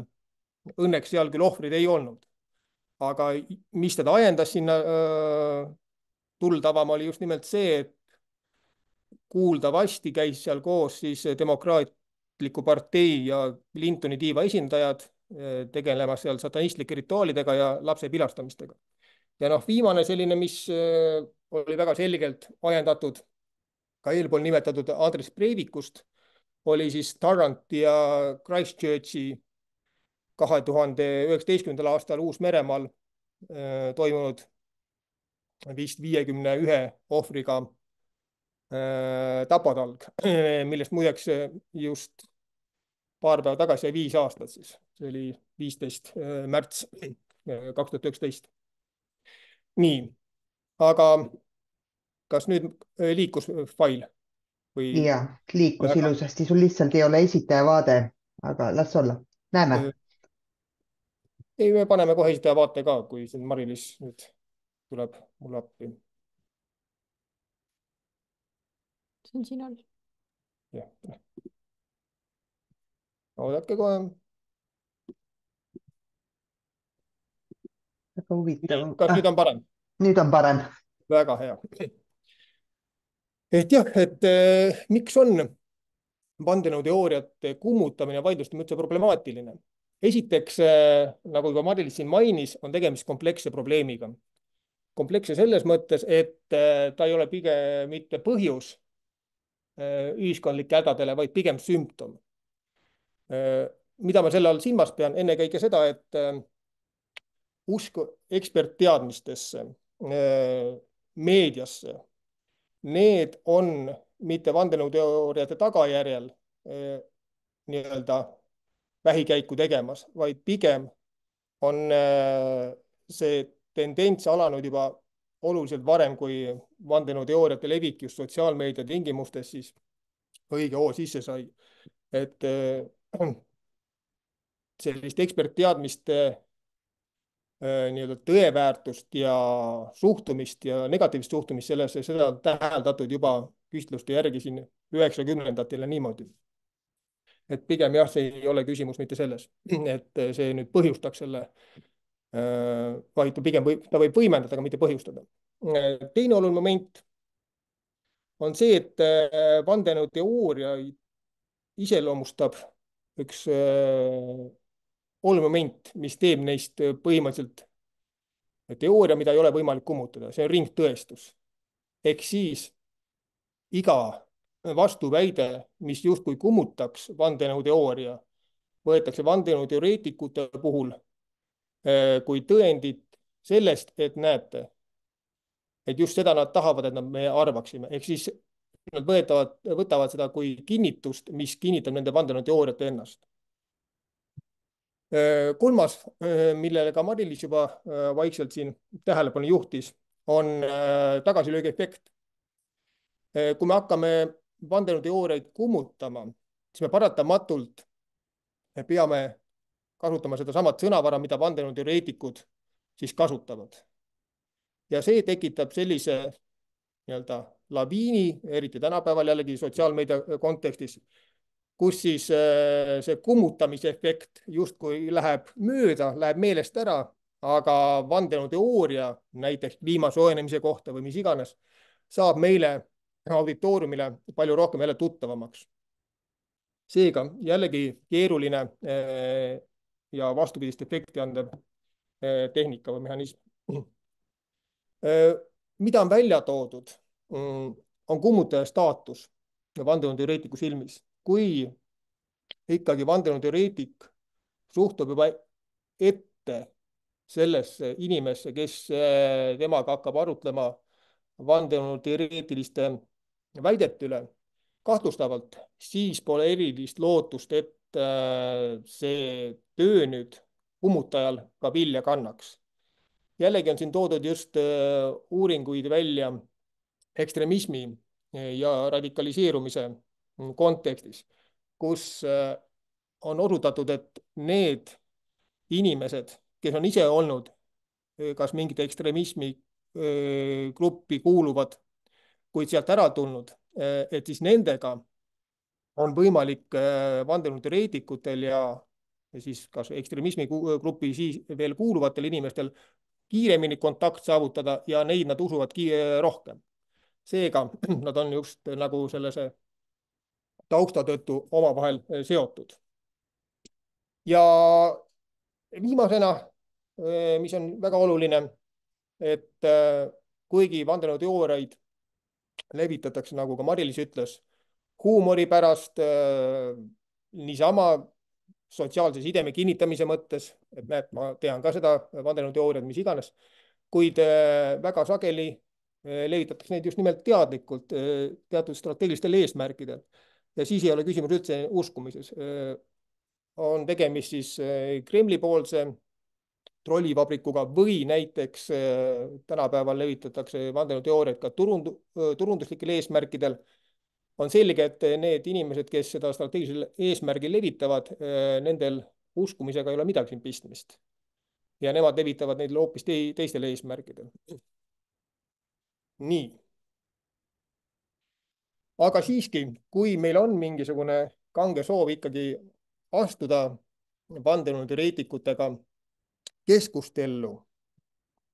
Õnneks seal küll ohvrid ei olnud. Aga mis teda ajendas sinna tuld avama, oli just nimelt see, et kuuldavasti käis seal koos siis Demokraatliku partei ja Clintoni tiiva esindajad tegelemas seal satanistlike rituaalidega ja lapse pilastamistega. Ja noh, viimane selline, mis oli väga selgelt ajendatud ka eelpool nimetatud Andres Breivikust, oli siis Taranti ja Christchurchi 2019. aastal Uus-Meremaal toimunud vist 51 ohvriga tapatalg, millest muideks just paar päeva tagasi ja 5 aastat siis. See oli 15. märts 2019. Nii, aga kas nüüd liikus fail või ja liikus väga ilusasti, sul lihtsalt ei ole esitaja vaade, aga las olla, näeme. ei, me paneme kohe esitaja vaate ka, kui siin Mari-Liis nüüd tuleb mulle appi. see on siin all. jah, oodake kohe. väga huvitav. Kas nüüd on parem? Nüüd on parem. Väga hea. Et jah, et miks on vandenõuteooriate kummutamine ja vaidlustamine üldse problemaatiline? Esiteks, nagu juba Mari-Liis siin mainis, on tegemist kompleksse probleemiga. Kompleksse selles mõttes, et ta ei ole pigem mitte põhjus ühiskondlike hädadele, vaid pigem sümptom. Mida ma selle all silmas pean? Ennekõike seda, et usk ekspertteadmistesse, meediasse, need on mitte vandenõuteooriate tagajärjel nii-öelda vähikäiku tegemas, vaid pigem on see tendents alanud juba oluliselt varem, kui vandenõuteooriate levik just sotsiaalmeedia tingimustes siis õige hoo sisse sai. Et sellist ekspertteadmiste nii-öelda tõeväärtust ja suhtumist ja negatiivset suhtumist sellesse, seda on täheldatud juba küsitluste järgi siin 90-ndatel ja niimoodi. Et pigem jah, see ei ole küsimus mitte selles, et see nüüd põhjustaks selle, vaid pigem ta võib võimendada, aga mitte põhjustada. Teine oluline moment on see, et vandenõuteooria iseloomustab üks oluline moment, mis teeb neist põhimõtteliselt teooria, mida ei ole võimalik kummutada, see on ringtõestus. Ehk siis iga vastuväide, mis justkui kummutaks vandenõuteooria, võetakse vandenõuteoreetikute puhul kui tõendit sellest, et näete, et just seda nad tahavad, et me arvaksime. Ehk siis nad võtavad seda kui kinnitust, mis kinnitab nende vandenõuteooriate ennast. Kolmas, millele ka Mari-Liis juba vaikselt siin tähelepanu juhtis, on tagasilöögiefekt. Kui me hakkame vandenõuteooriaid kummutama, siis me paratamatult peame kasutama seda samat sõnavara, mida vandenõuteoreetikud siis kasutavad. Ja see tekitab sellise nii-öelda laviini, eriti tänapäeval jällegi sotsiaalmeedia kontekstis, kus siis see kummutamise efekt justkui läheb mööda, läheb meelest ära, aga vandenõuteooria näiteks kliima soojenemise kohta või mis iganes saab meile auditooriumile palju rohkem jälle tuttavamaks. Seega jällegi keeruline ja vastupidist efekti andev tehnika või mehhanism. Mida on välja toodud, on kummutaja staatus vandenõuteoreetiku silmis. Kui ikkagi vandenõuteoreetik suhtub juba ette sellesse inimesse, kes temaga hakkab arutlema vandenõuteoreetiliste väidete üle kahtlustavalt, siis pole erilist lootust, et see töö nüüd kummutajal ka vilja kannaks. Jällegi on siin toodud just uuringuid välja ekstremismi ja radikaliseerumise kontekstis, kus on osutatud, et need inimesed, kes on ise olnud kas mingite ekstremismi gruppi kuuluvad, kuid sealt ära tulnud, et siis nendega on võimalik vandenõuteoreetikutel ja siis kas ekstremismi grupi siis veel kuuluvatel inimestel kiiremini kontakt saavutada ja neid nad usuvad rohkem. Seega nad on just nagu sellise tausta tõttu omavahel seotud. Ja viimasena, mis on väga oluline, et kuigi vandenõuteooriaid levitatakse, nagu ka Mari-Liis ütles, huumori pärast, niisama sotsiaalse sideme kinnitamise mõttes, et näed, ma tean ka seda vandenõuteooriat, mis iganes, kuid väga sageli levitatakse neid just nimelt teadlikult teatud strateegilistel eesmärkidel. Ja siis ei ole küsimus üldse uskumises. On tegemist siis Kremli poolse trollivabrikuga või näiteks tänapäeval levitatakse vandenõuteooriaid ka turunduslikel eesmärkidel, on selge, et need inimesed, kes seda strateegilisel eesmärgil levitavad, nendel uskumisega ei ole midagi siin pistmist. Ja nemad levitavad neid hoopis teistel eesmärkidel. Nii. Aga siiski, kui meil on mingisugune kange soov ikkagi astuda vandenõuteoreetikutega keskustellu,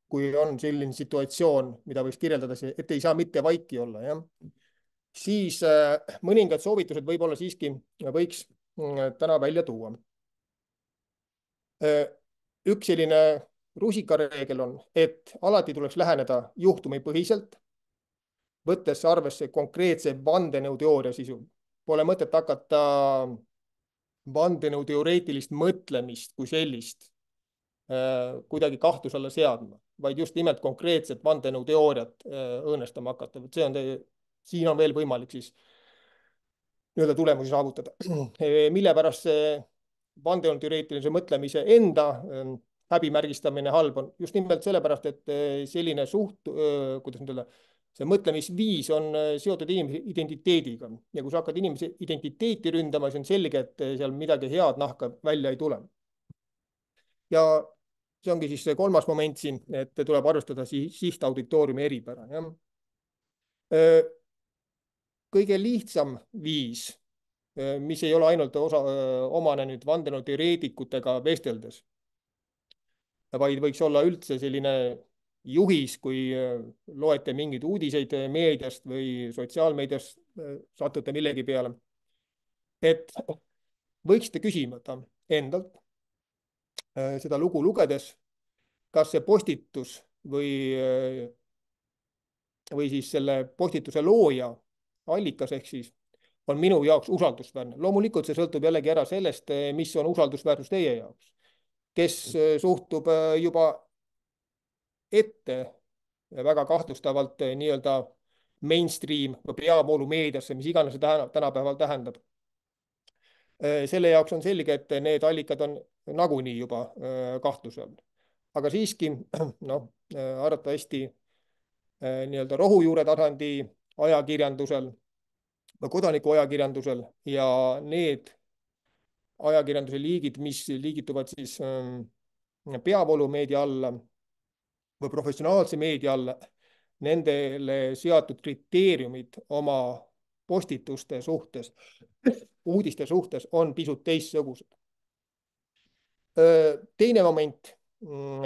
kui on selline situatsioon, mida võiks kirjeldada, et ei saa mitte vaiki olla, jah, siis mõningad soovitused võib-olla siiski võiks täna välja tuua. Üks selline rusikareegel on, et alati tuleks läheneda juhtumipõhiselt, võttes arvesse konkreetse vandenõuteooria sisu. Pole mõtet hakata vandenõuteoreetilist mõtlemist kui sellist kuidagi kahtluse alla seadma, vaid just nimelt konkreetset vandenõuteooriat õõnestama hakata. Siin on veel võimalik siis nii-öelda tulemusi saavutada. Mille pärast see vandenõuteoreetilise mõtlemise enda häbimärgistamine halb on? Just nimelt sellepärast, et selline kuidas nüüd öelda, see mõtlemisviis on seotud inimese identiteediga. Ja kui sa hakkad inimese identiteeti ründama, siis on selge, et seal midagi head nahka välja ei tule. Ja see ongi siis see kolmas moment siin, et tuleb arvestada sihtauditooriumi eripära. Kõige lihtsam viis, mis ei ole ainult omane nüüd vandenõuteoreetikutega vesteldes, vaid võiks olla üldse selline juhis, kui loete mingeid uudiseid meediast või sotsiaalmeediast, satute millegi peale, et võiksite küsimata endalt seda lugu lugedes, kas see postitus või siis selle postituse looja allikas ehk siis on minu jaoks usaldusväärne. Loomulikult see sõltub jällegi ära sellest, mis on usaldusväärsus teie jaoks. Kes suhtub juba ette väga kahtlustavalt nii-öelda mainstream või peavoolumeediasse, mis iganes see tänapäeval tähendab. Selle jaoks on selge, et need allikad on nagunii juba kahtluse all. Aga siiski, arvatavasti nii-öelda rohujuure tasandi ajakirjandusel, kodanikuajakirjandusel ja need ajakirjanduse liigid, mis liigituvad siis peavoolumeedia alla või professionaalse meedia alla, nendele seatud kriteeriumid oma postituste suhtes, uudiste suhtes on pisut teistsugused. Teine moment,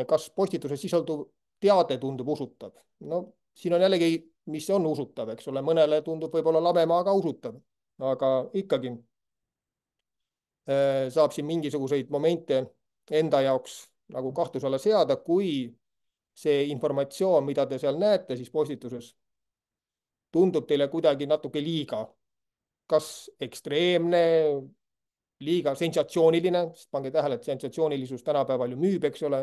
kas postituse sisalduv teade tundub usutav? No siin on jällegi, mis on usutav, eks ole, mõnele tundub võib-olla labemaa ka usutav, aga ikkagi saab siin mingisuguseid momente enda jaoks nagu kahtluse alla seada, kui see informatsioon, mida te seal näete siis postituses, tundub teile kuidagi natuke liiga, kas ekstreemne, liiga sensatsiooniline, sest pange tähele, et sensatsioonilisus tänapäeval ju müüb, eks ole,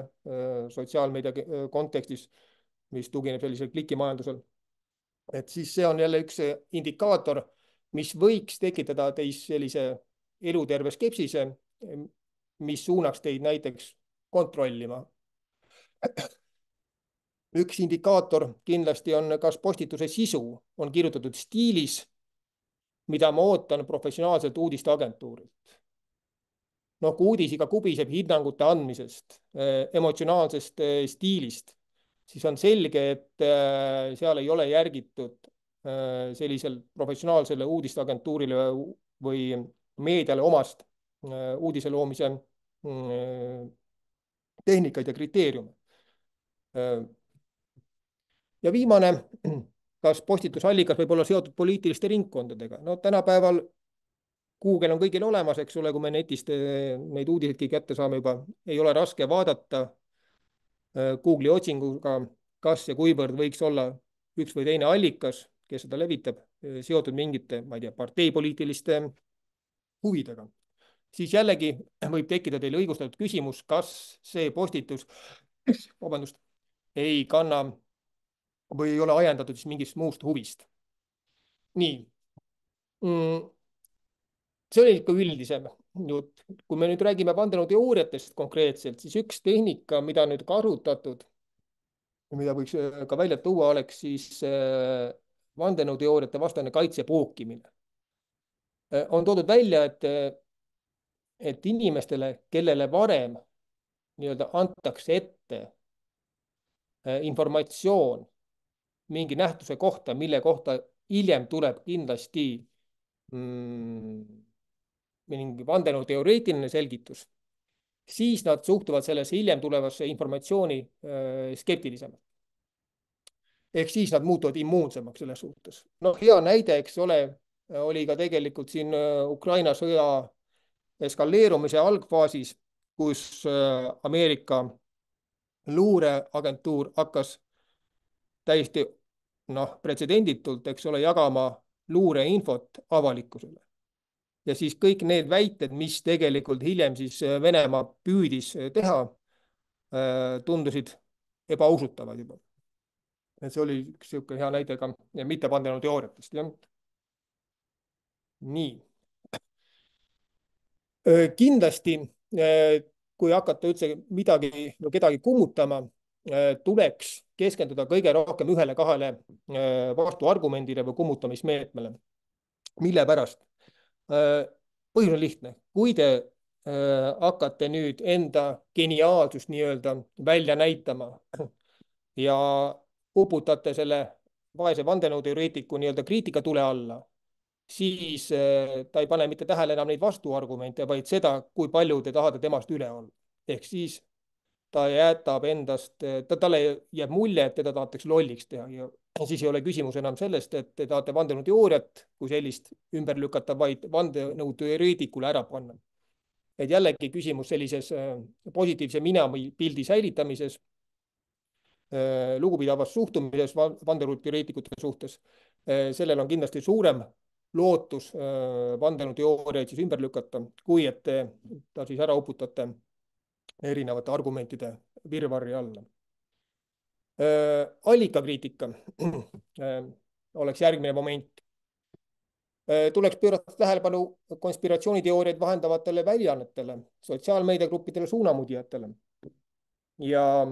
sotsiaalmeedia kontekstis, mis tugineb sellisel klikimajandusel. Et siis see on jälle üks indikaator, mis võiks tekitada teis sellise eluterve skepsise, mis suunaks teid näiteks kontrollima. Üks indikaator kindlasti on, kas postituse sisu on kirjutatud stiilis, mida ma ootan professionaalselt uudisteagentuurilt. No kui uudis iga kubiseb hinnangute andmisest, emotsionaalsest stiilist, siis on selge, et seal ei ole järgitud sellisel professionaalsele uudisteagentuurile või meediale omast uudise loomise tehnikaid ja kriteeriume. Ja viimane, kas postitusallikas võib olla seotud poliitiliste ringkondadega? No tänapäeval Google on kõigil olemas, eks ole, kui me netist neid uudiseidki kätte saame juba, ei ole raske vaadata Google'i otsinguga, kas ja kuivõrd võiks olla üks või teine allikas, kes seda levitab, seotud mingite, ma ei tea, parteipoliitiliste huvidega. Siis jällegi võib tekkida teile õigustatud küsimus, kas see postitus, ei kanna või ei ole ajendatud siis mingist muust huvist. Nii. See oli ikka üldisem. jutt. Kui me nüüd räägime vandenõuteooriatest konkreetselt, siis üks tehnika, mida nüüd kasutatud, mida võiks ka välja tuua, oleks siis vandenõuteooriate vastane kaitse pookimine. On toodud välja, et inimestele, kellele varem nii-öelda antakse ette informatsioon mingi nähtuse kohta, mille kohta hiljem tuleb kindlasti mingi vandenõuteoreetiline selgitus, siis nad suhtuvad sellesse hiljem tulevasse informatsiooni skeptilisemalt. Ehk siis nad muutuvad immuunsemaks selles suhtes. No hea näide, eks ole, oli ka tegelikult siin Ukraina sõja eskaleerumise algfaasis, kus Ameerika luureagentuur hakkas täiesti pretsedenditult, eks ole, jagama luureinfot avalikkusele. Ja siis kõik need väited, mis tegelikult hiljem siis Venemaa püüdis teha, tundusid ebausutavad juba. Et see oli üks hea näide ka mitte vandenõuteooriatest. Nii. Kindlasti, kui hakata üldse kedagi kummutama, tuleks keskenduda kõige rohkem ühele-kahele vastuargumendile või kummutamismeetmele. Mille pärast? Põhjus on lihtne. Kui te hakkate nüüd enda geniaalsust nii-öelda välja näitama ja uputate selle vaese vandenõuteoreetiku nii-öelda kriitikatule alla, siis ta ei pane mitte tähele enam neid vastuargumente, vaid seda, kui palju te tahate temast üle olla. Ehk siis ta jätab endast, talle jääb mulje, et teda tahetakse lolliks teha ja siis ei ole küsimus enam sellest, et te tahate vandenõuteooriat kui sellist ümber lükata, vaid vandenõuteoreetikule ära panna. Et jällegi küsimus sellises positiivse minapildi säilitamises, lugupidavas suhtumises vandenõuteoreetikute suhtes. Sellel on kindlasti suurem lootus vandenõuteooriaid siis ümber lükata, kui et ta siis ära uputate erinevate argumentide virvarri alla. Allikakriitika oleks järgmine moment. Tuleks pöörata tähelepanu konspiratsiooniteooriaid vahendavatele väljaannetele, sotsiaalmeediagruppidele, suunamudjatele. Ja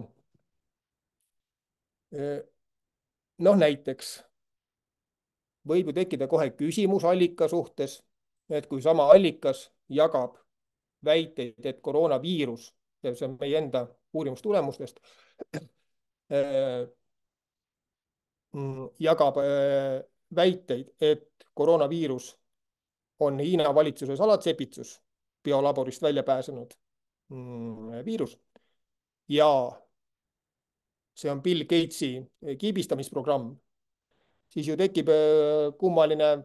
näiteks võib ju tekkida kohe küsimus allika suhtes, et kui sama allikas jagab väiteid, et koroonaviirus, ja see on meie enda uurimustulemustest, jagab väiteid, et koroonaviirus on Hiina valitsuse salatsepitsus, biolaborist välja pääsenud viirus ja see on Bill Gatesi kiibistamisprogramm, siis ju tekib kummaline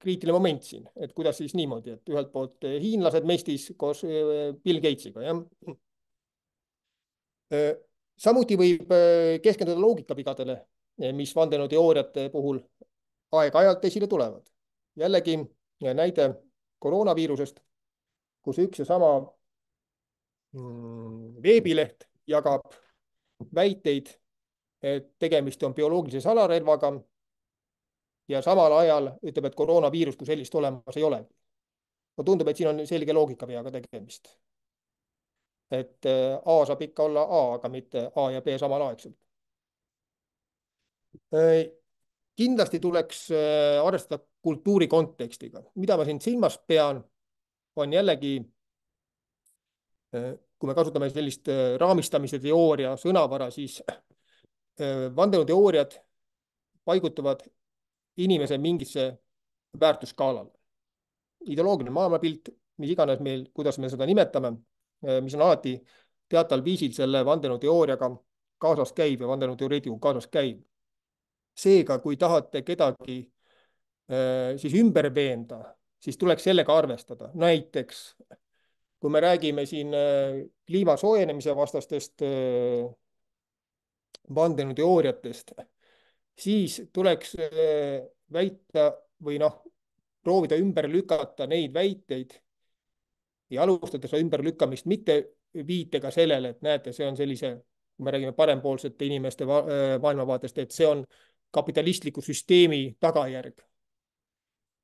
kriitiline moment siin, et kuidas siis niimoodi, et ühelt poolt hiinlased mestis koos Bill Gatesiga. Samuti võib keskenduda loogikavigadele, mis vandenõuteooriate puhul aeg-ajalt esile tulevad. Jällegi näide koroonaviirusest, kus üks ja sama veebileht jagab väiteid, et tegemist on bioloogilise salarelvaga ja samal ajal ütleb, et koroonaviirust kui sellist olemas ei ole. Tundub, et siin on selge loogikaveaga tegemist. Et A saab ikka olla A, aga mitte A ja B samal aegselt. Kindlasti tuleks arvestada kultuuri kontekstiga. Mida ma siin silmas pean, on jällegi, kui me kasutame sellist raamistamise teooria sõnavara, siis vandenõuteooriad paigutuvad inimese mingisse väärtusskaalale. Ideoloogiline maailmapilt, mis iganes meil, kuidas me seda nimetame, mis on alati teataval viisil selle vandenõuteooriaga kaasas käib ja vandenõuteoreetikuga kaasas käib. Seega, kui tahate kedagi siis ümber veenda, siis tuleks sellega arvestada. Näiteks, kui me räägime siin kliima soojenemise vastastest vandenõuteooriatest, siis tuleks väita või proovida ümber lükata neid väiteid ja alustada seda ümberlükkamist mitte viitega sellele, et näete, see on sellise, kui me räägime parempoolsete inimeste maailmavaatest, et see on kapitalistliku süsteemi tagajärg.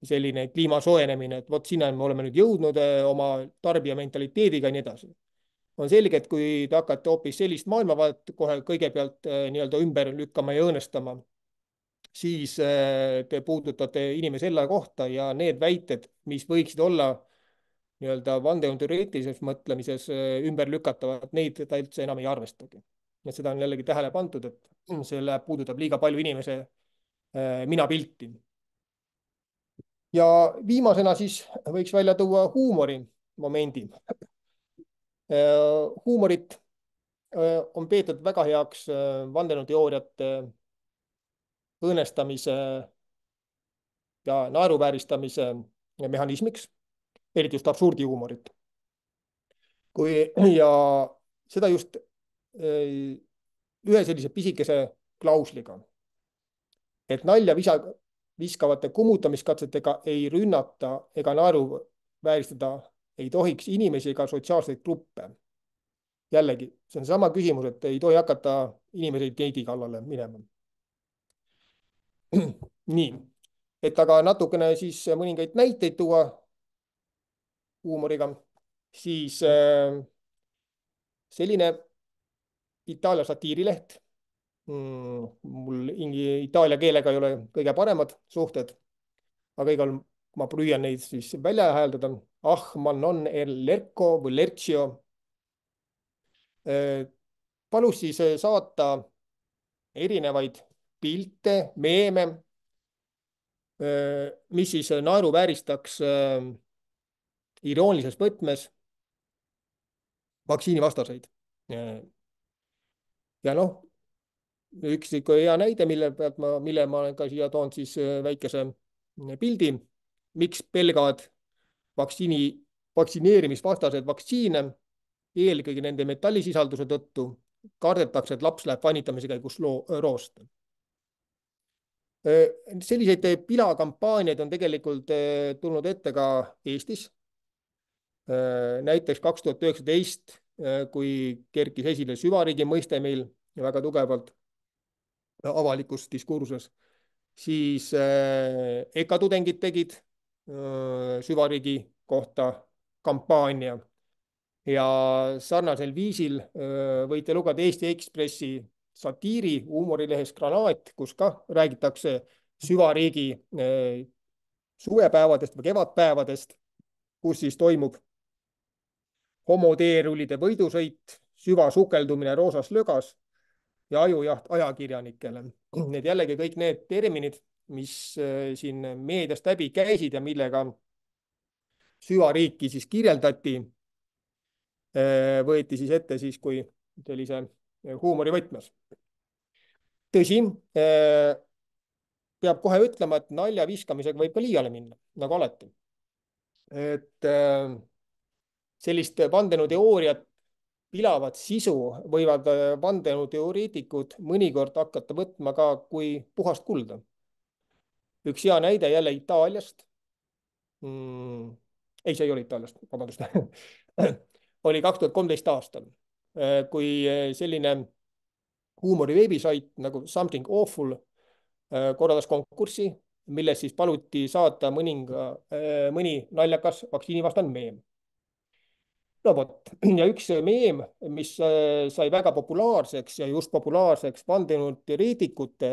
selline kliima soojenemine, et vot sinna me oleme nüüd jõudnud oma tarbija mentaliteediga ja nii edasi. On selge, et kui te hakkate hoopis sellist maailmavaadet kohe kõigepealt nii-öelda ümber lükkama ja õõnestama, siis te puudutate inimese selle kohta ja need väited, mis võiksid olla nii-öelda vandenõuteoreetilises mõtlemises ümberlükatavad, neid ta üldse enam ei arvestagi. Ja seda on jällegi tähele pandud, et see puudutab liiga palju inimese minapilti. Ja viimasena siis võiks välja tuua huumorimomendi. Huumorit on peetud väga heaks vandenõuteooriate õõnestamise ja naeruvääristamise mehhanismiks, eriti just absurdihuumorit. Ja seda just ühe sellise pisikese klausliga, et nalja viskavate kummutamiskatsetega ei rünnata ega naeruvääristada ei tohiks inimesi ega sotsiaalseid gruppe. Jällegi, see on sama küsimus, et ei tohi hakata inimesi geidi kallale minema. Nii, et aga natukene siis mõningaid näiteid tuua huumoriga, siis selline Itaalia satiirileht. Mul itaalia keelega ei ole kõige paremad suhted, aga igal ma püüan neid siis välja hääldada. Ma non lerco või lercio. Palus siis saata erinevaid pilte, meeme, mis siis naeruvääristaks iroonilises võtmes vaktsiinivastaseid. Ja noh, üks hea näide, mille ma olen ka siia toonud siis väikese pildi, miks pelgavad vaktsineerimisvastased vaktsiine, eelkõige nende metallisisalduse tõttu, kardetakse, et laps läheb vanitamise käigus roosta. Selliseid pilakampaaniaid on tegelikult tulnud ette ka Eestis. Näiteks 2019, kui kerkis esile süvariigi mõiste meil väga tugevalt avalikus diskursuses, siis EKA tudengid tegid süvariigi kohta kampaania ja sarnasel viisil võite lugeda Eesti Ekspressi satiiri huumorilehes Granaat, kus ka räägitakse süvariigi suvepäevadest või kevadpäevadest, kus siis toimub homoteerullide võidusõit, süvasukeldumine roosas lögas ja ajujaht ajakirjanikele. Need jällegi kõik need terminid, mis siin meediast läbi käisid ja millega süvariiki siis kirjeldati, võeti siis ette siis kui sellise huumori võtmes. Tõsi, peab kohe ütlema, et nalja viskamisega võib ka liiale minna, nagu alati. Et sellist vandenõuteooriat pilavat sisu võivad vandenõuteoreetikud mõnikord hakata võtma ka kui puhast kulda. Üks hea näide jälle Itaaliast. Ei, see ei ole Itaaliast, vabandust. Oli 2013 aastal, kui selline huumori veebisait nagu Something Awful korraldas konkurssi, milles siis paluti saata mõni naljakas vaktsiinivastane meem. No vot, ja üks meem, mis sai väga populaarseks ja just populaarseks vandenõuteoreetikute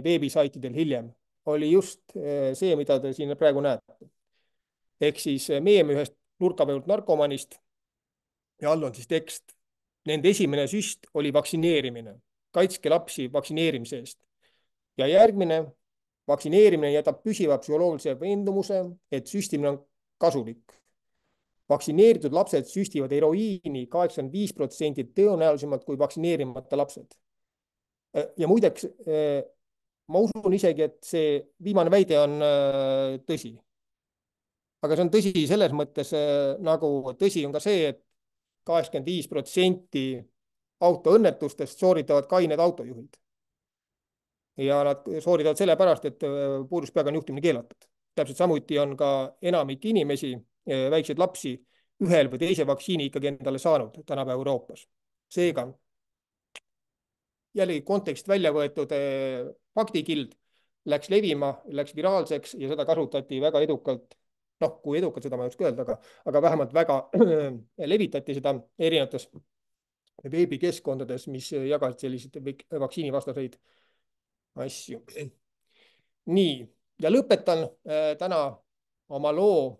veebisaitidel hiljem, oli just see, mida te siin praegu näete. Ehk siis meem ühest nurkavõinud narkomanist ja all on siis tekst. Nende esimene süst oli vaktsineerimine. Kaitske lapsi vaktsineerimise eest. Ja järgmine, vaktsineerimine jätab püsiva psühholoogilise veendumuse, et süstimine on kasulik. Vaktsineeritud lapsed süstivad heroiini 85% tõenäolisemalt kui vaktsineerimata lapsed. Ja muideks, ma usun isegi, et see viimane väide on tõsi. Aga see on tõsi selles mõttes, nagu tõsi on ka see, et 85% autoõnnetustest sooritavad kained autojuhid. Ja nad sooritavad sellepärast, et puuduspeaga on juhtimine keelatud. Täpselt samuti on ka enamik inimesi, väikseid lapsi, ühel või teise vaktsiini ikkagi endale saanud tänapäeva Euroopas. Seega jällegi kontekst välja võetud faktikild läks levima, läks viraalseks ja seda kasutati väga edukalt. Noh, kui edukalt, seda ma ei oska öelda, aga vähemalt väga levitati seda erinevates veebikeskkondades, mis jagasid selliseid vaktsiinivastaseid asju. Nii, ja lõpetan täna oma loo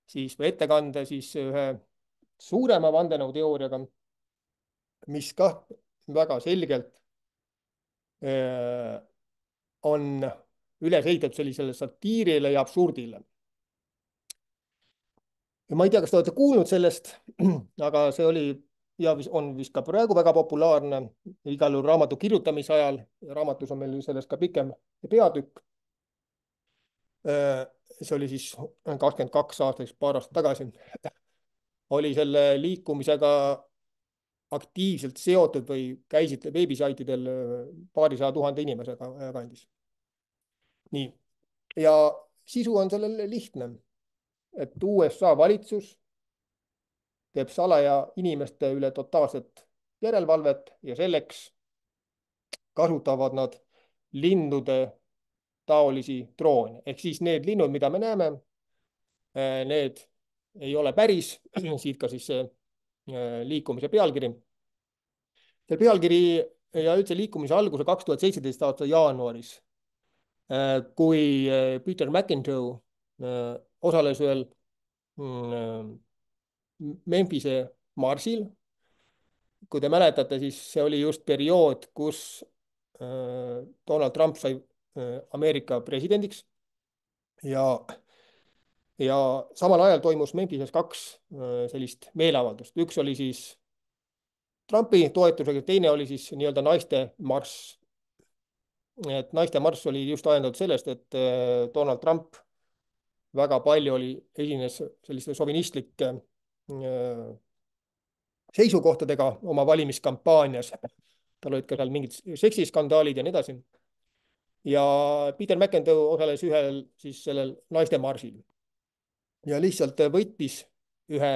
siis või ettekande siis ühe suurema vandenõuteooriaga, mis ka väga selgelt on üles ehitatud sellisele satiirile ja absurdile. Ja ma ei tea, kas te olete kuulnud sellest, aga see oli ja on vist ka praegu väga populaarne igal juhul raamatu kirjutamise ajal. Raamatus on meil sellest ka pikem peatükk. See oli siis 22 aastat, paar aastat tagasi. Oli selle liikumisega aktiivselt seotud või käisid veebisaitidel paarisaja tuhande inimesega kandis. Nii, ja sisu on sellel lihtne, et USA valitsus teeb salaja inimeste üle totaalset järelevalvet ja selleks kasutavad nad lindude taolisi droone. Ehk siis need linnud, mida me näeme, need ei ole päris, siit ka siis see liikumise pealkiri. See pealkiri ja üldse liikumise alguse 2017 aasta jaanuaris, kui Peter McIntyre osales ühel Memphise marsil. Kui te mäletate, siis see oli just periood, kus Donald Trump sai Ameerika presidendiks ja samal ajal toimus Memphises kaks sellist meeleavaldust. Üks oli siis Trumpi toetusega, teine oli siis nii-öelda naiste marss. Et naiste marss oli just ajendatud sellest, et Donald Trump väga palju esines selliste sovinistlike seisukohtadega oma valimiskampaanias. Tal olid ka seal mingid seksiskandaalid ja nii edasi. Ja Peter McIntyre osales ühel siis sellel naiste marsil. Ja lihtsalt võttis ühe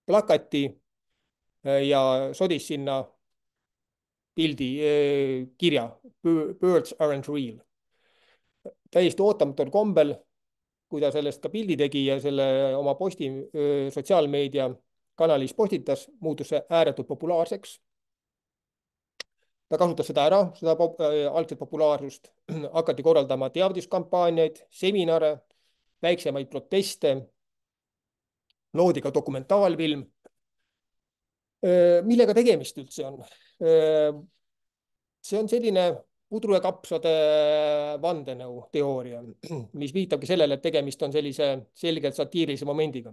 plakati ja sodis sinna pildi kirja Birds aren't real. Täiesti ootamatul kombel, kui ta sellest ka pildi tegi ja selle oma posti sotsiaalmeedia kanalis postitas, muutus see ääretult populaarseks. Ta kasutas seda ära, seda algset populaarsust. Hakati korraldama teavituskampaaniaid, seminare, väiksemaid proteste, loodi ka dokumentaalfilm. Millega tegemist üldse on? See on selline pudru ja kapsade vandenõuteooria, mis viitabki sellele, et tegemist on sellise selgelt satiirilise momendiga.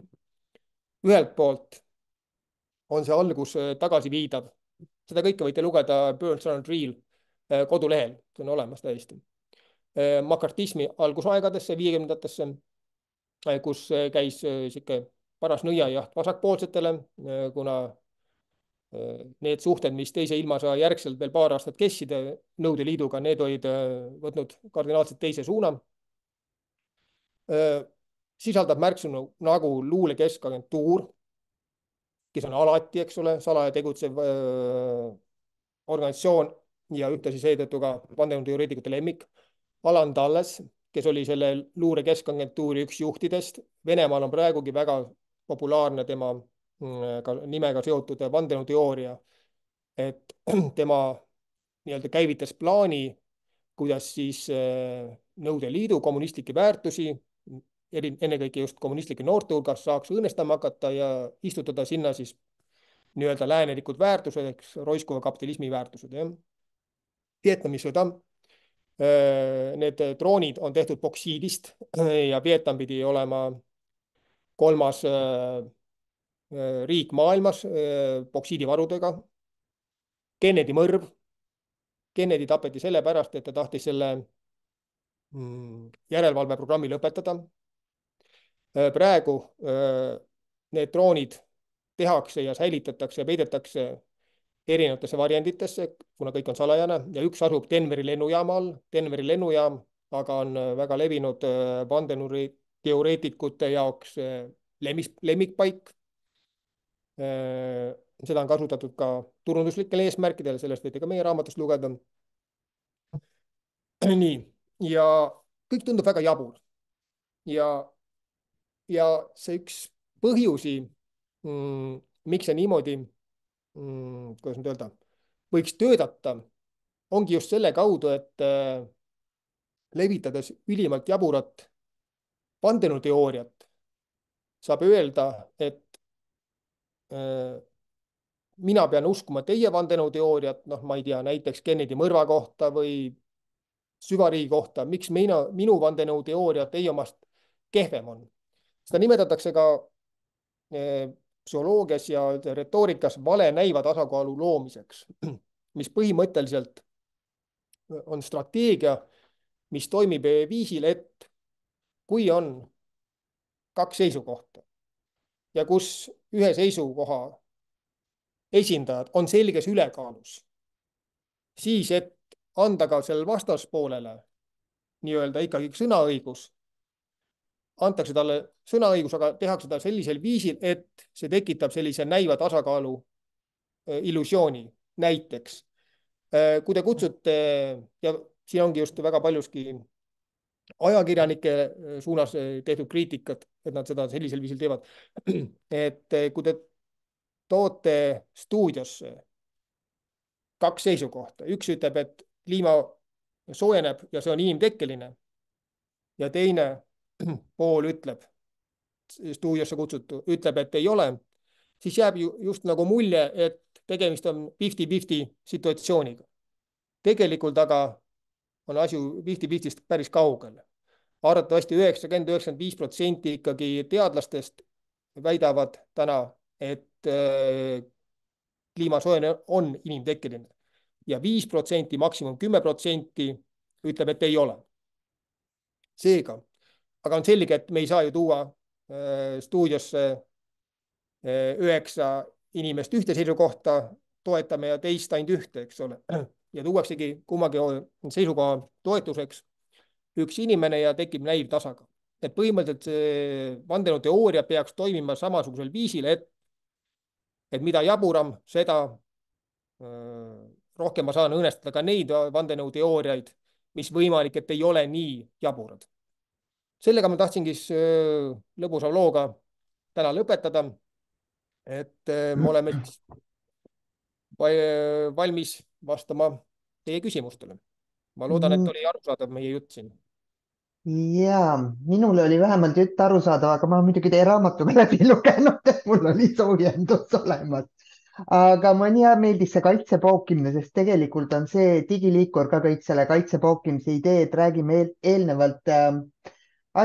Ühelt poolt on see algus tagasiviidav. Seda kõike võite lugeda Birds aren't real kodulehel, see on olemas täiesti. Makartismi algusaegadesse, 50-ndatesse, kus käis sihuke paras nõiajaht vasakpoolsetele, kuna need suhted, mis teise ilmasõja järgselt veel paar aastat kestsid Nõukogude Liiduga, need olid võtnud kardinaalselt teise suuna. Sisaldab märksõnu nagu luulekeskagentuur, kes on alati, eks ole, salaja tegutsev organisatsioon ja ühtlasi seetõttu ka vandenõuteoreetikute lemmik. Alan Dulles, kes oli selle luurekeskagentuuri üks juhtidest. Venemaal on praegugi väga populaarne tema nimega seotud vandenõuteooria, et tema nii-öelda käivitas plaani, kuidas siis Nõukogude Liidu kommunistlikke väärtusi, ennekõike just kommunistlike noorte hulgas saaks õõnestama hakata ja istutada sinna siis nii-öelda läänelikud väärtused, eks roiskuva kapitalismi väärtused. Vietnami sõda. Need droonid on tehtud boksiidist ja Vietnam pidi olema kolmas riik maailmas boksiidivarudega. Kennedy mõrv. Kennedy tapeti sellepärast, et ta tahtis selle järelevalveprogrammi lõpetada. Praegu need droonid tehakse ja säilitatakse ja peidetakse erinevatesse varianditesse, kuna kõik on salajane ja üks asub Denveri lennujaama all. Denveri lennujaam aga on väga levinud vandenõuteoreetikute jaoks lemmikpaik. Seda on kasutatud ka turunduslikel eesmärkidel, sellest võite ka meie raamatust lugeda. nii, ja kõik tundub väga jabur ja, ja see üks põhjusi, miks see niimoodi, kuidas nüüd öelda, võiks töötada, ongi just selle kaudu, et levitades ülimalt jaburat vandenõuteooriat, saab öelda, et mina pean uskuma teie vandenõuteooriat, noh, ma ei tea, näiteks Kennedy mõrva kohta või süvariigi kohta, miks minu vandenõuteooria teie omast kehvem on. Seda nimetatakse ka psühholoogias ja retoorikas vale näiva tasakaalu loomiseks, mis põhimõtteliselt on strateegia, mis toimib viisil, et kui on kaks seisukohta ja kus ühe seisukoha esindajad on selges ülekaalus, siis et anda ka sellele vastaspoolele nii-öelda ikkagi sõnaõigus, antakse talle sõnaõigus, aga tehakse ta sellisel viisil, et see tekitab sellise näiva tasakaalu illusiooni. Näiteks, kui te kutsute, ja siin ongi just väga paljuski ajakirjanike suunas tehtud kriitikat, et nad seda sellisel viisil teevad, et kui te toote stuudiosse kaks seisukohta, üks ütleb, et kliima soojeneb ja see on inimtekkeline ja teine pool ütleb, stuudiosse kutsutu, ütleb, et ei ole, siis jääb just nagu mulje, et tegemist on 50-50 situatsiooniga. Tegelikult aga on asju 50-50-st päris kaugel. Arvatavasti 90-95% ikkagi teadlastest väidavad täna, et kliima soojenemine on inimtekkeline ja 5%, maksimum 10% ütleb, et ei ole. Seega, aga on selge, et me ei saa ju tuua stuudiosse 9 inimest ühte seisukohta, toetame ja teist ainult ühte, eks ole. Ja tuuaksegi kummagi seisukoha toetuseks üks inimene ja tekib näiv tasakaal. Et põhimõtteliselt see vandenõuteooria peaks toimima samasugusel viisil, et mida jaburam, seda rohkem ma saan õõnestada ka neid vandenõuteooriaid, mis võimalik, et ei ole nii jaburad. Sellega ma tahtsingi lõbusa looga täna lõpetada, et me oleme valmis vastama teie küsimustele. Ma loodan, et oli arusaadav meie jutt siin. Ja minule oli vähemalt jutt arusaadav, aga ma muidugi teie raamatuga läbi lugenud, et mul oli soojendus olemas. Aga mulle nii meeldis see kaitsepookimine, sest tegelikult on see digiliikur ka kõik selle kaitsepookimise idee, et räägime eelnevalt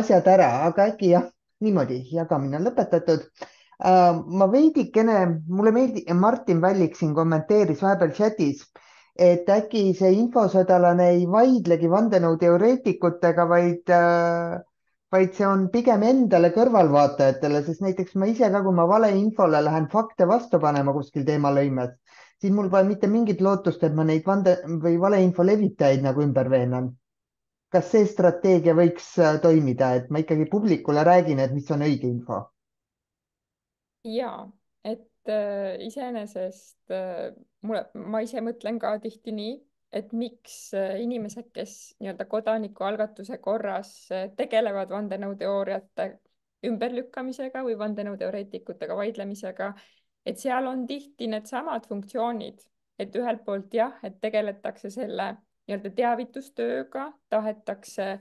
asjad ära, aga äkki jah, niimoodi jagamine on lõpetatud. Ma veidikene, mulle meeldib, Martin Vällik siin kommenteeris vahepeal chatis, et äkki see infosõdalane ei vaidlegi vandenõuteoreetikutega, vaid see on pigem endale kõrvalvaatajatele, sest näiteks ma ise ka, kui ma valeinfole lähen fakte vastu panema kuskil teemalõimes, siis mul pole mitte mingit lootust, et ma neid valeinfo levitajaid nagu ümber veenan. Kas see strateegia võiks toimida, et ma ikkagi publikule räägin, et mis on õige info? Jaa, et iseenesest ma ise mõtlen ka tihti nii, et miks inimesed, kes nii-öelda kodanikualgatuse korras tegelevad vandenõuteooriate ümberlükkamisega või vandenõuteoreetikutega vaidlemisega, et seal on tihti needsamad funktsioonid, et ühelt poolt jah, et tegeletakse selle nii-öelda teavitustööga, tahetakse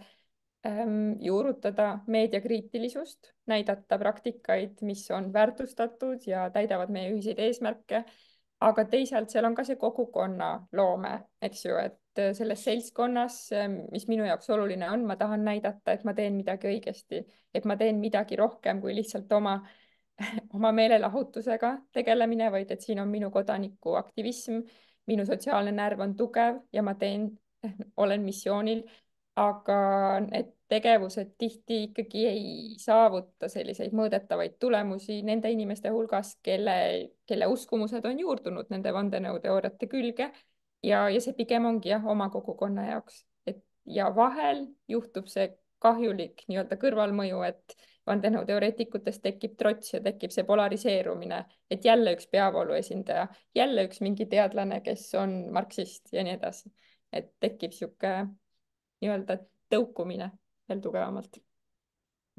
juurutada meediakriitilisust, näidata praktikaid, mis on väärtustatud ja täidavad meie ühiseid eesmärke, aga teisalt seal on ka see kogukonna loome, eks ju, et selles seltskonnas, mis minu jaoks oluline on, ma tahan näidata, et ma teen midagi õigesti, et ma teen midagi rohkem kui lihtsalt oma meelelahutusega tegelemine, vaid et siin on minu kodanikuaktivism, minu sotsiaalne närv on tugev ja ma olen missioonil, aga need tegevused tihti ikkagi ei saavuta selliseid mõõdetavaid tulemusi nende inimeste hulgas, kelle uskumused on juurdunud nende vandenõuteooriate külge ja see pigem ongi jah, oma kogukonna jaoks. Ja vahel juhtub see kahjulik nii-öelda kõrvalmõju, et vandenõuteoreetikutest tekib trots ja tekib see polariseerumine, et jälle üks peavoolu esindaja, jälle üks mingi teadlane, kes on marksist ja nii edasi. Et tekib sihuke nii-öelda tõukumine veel tugevamalt.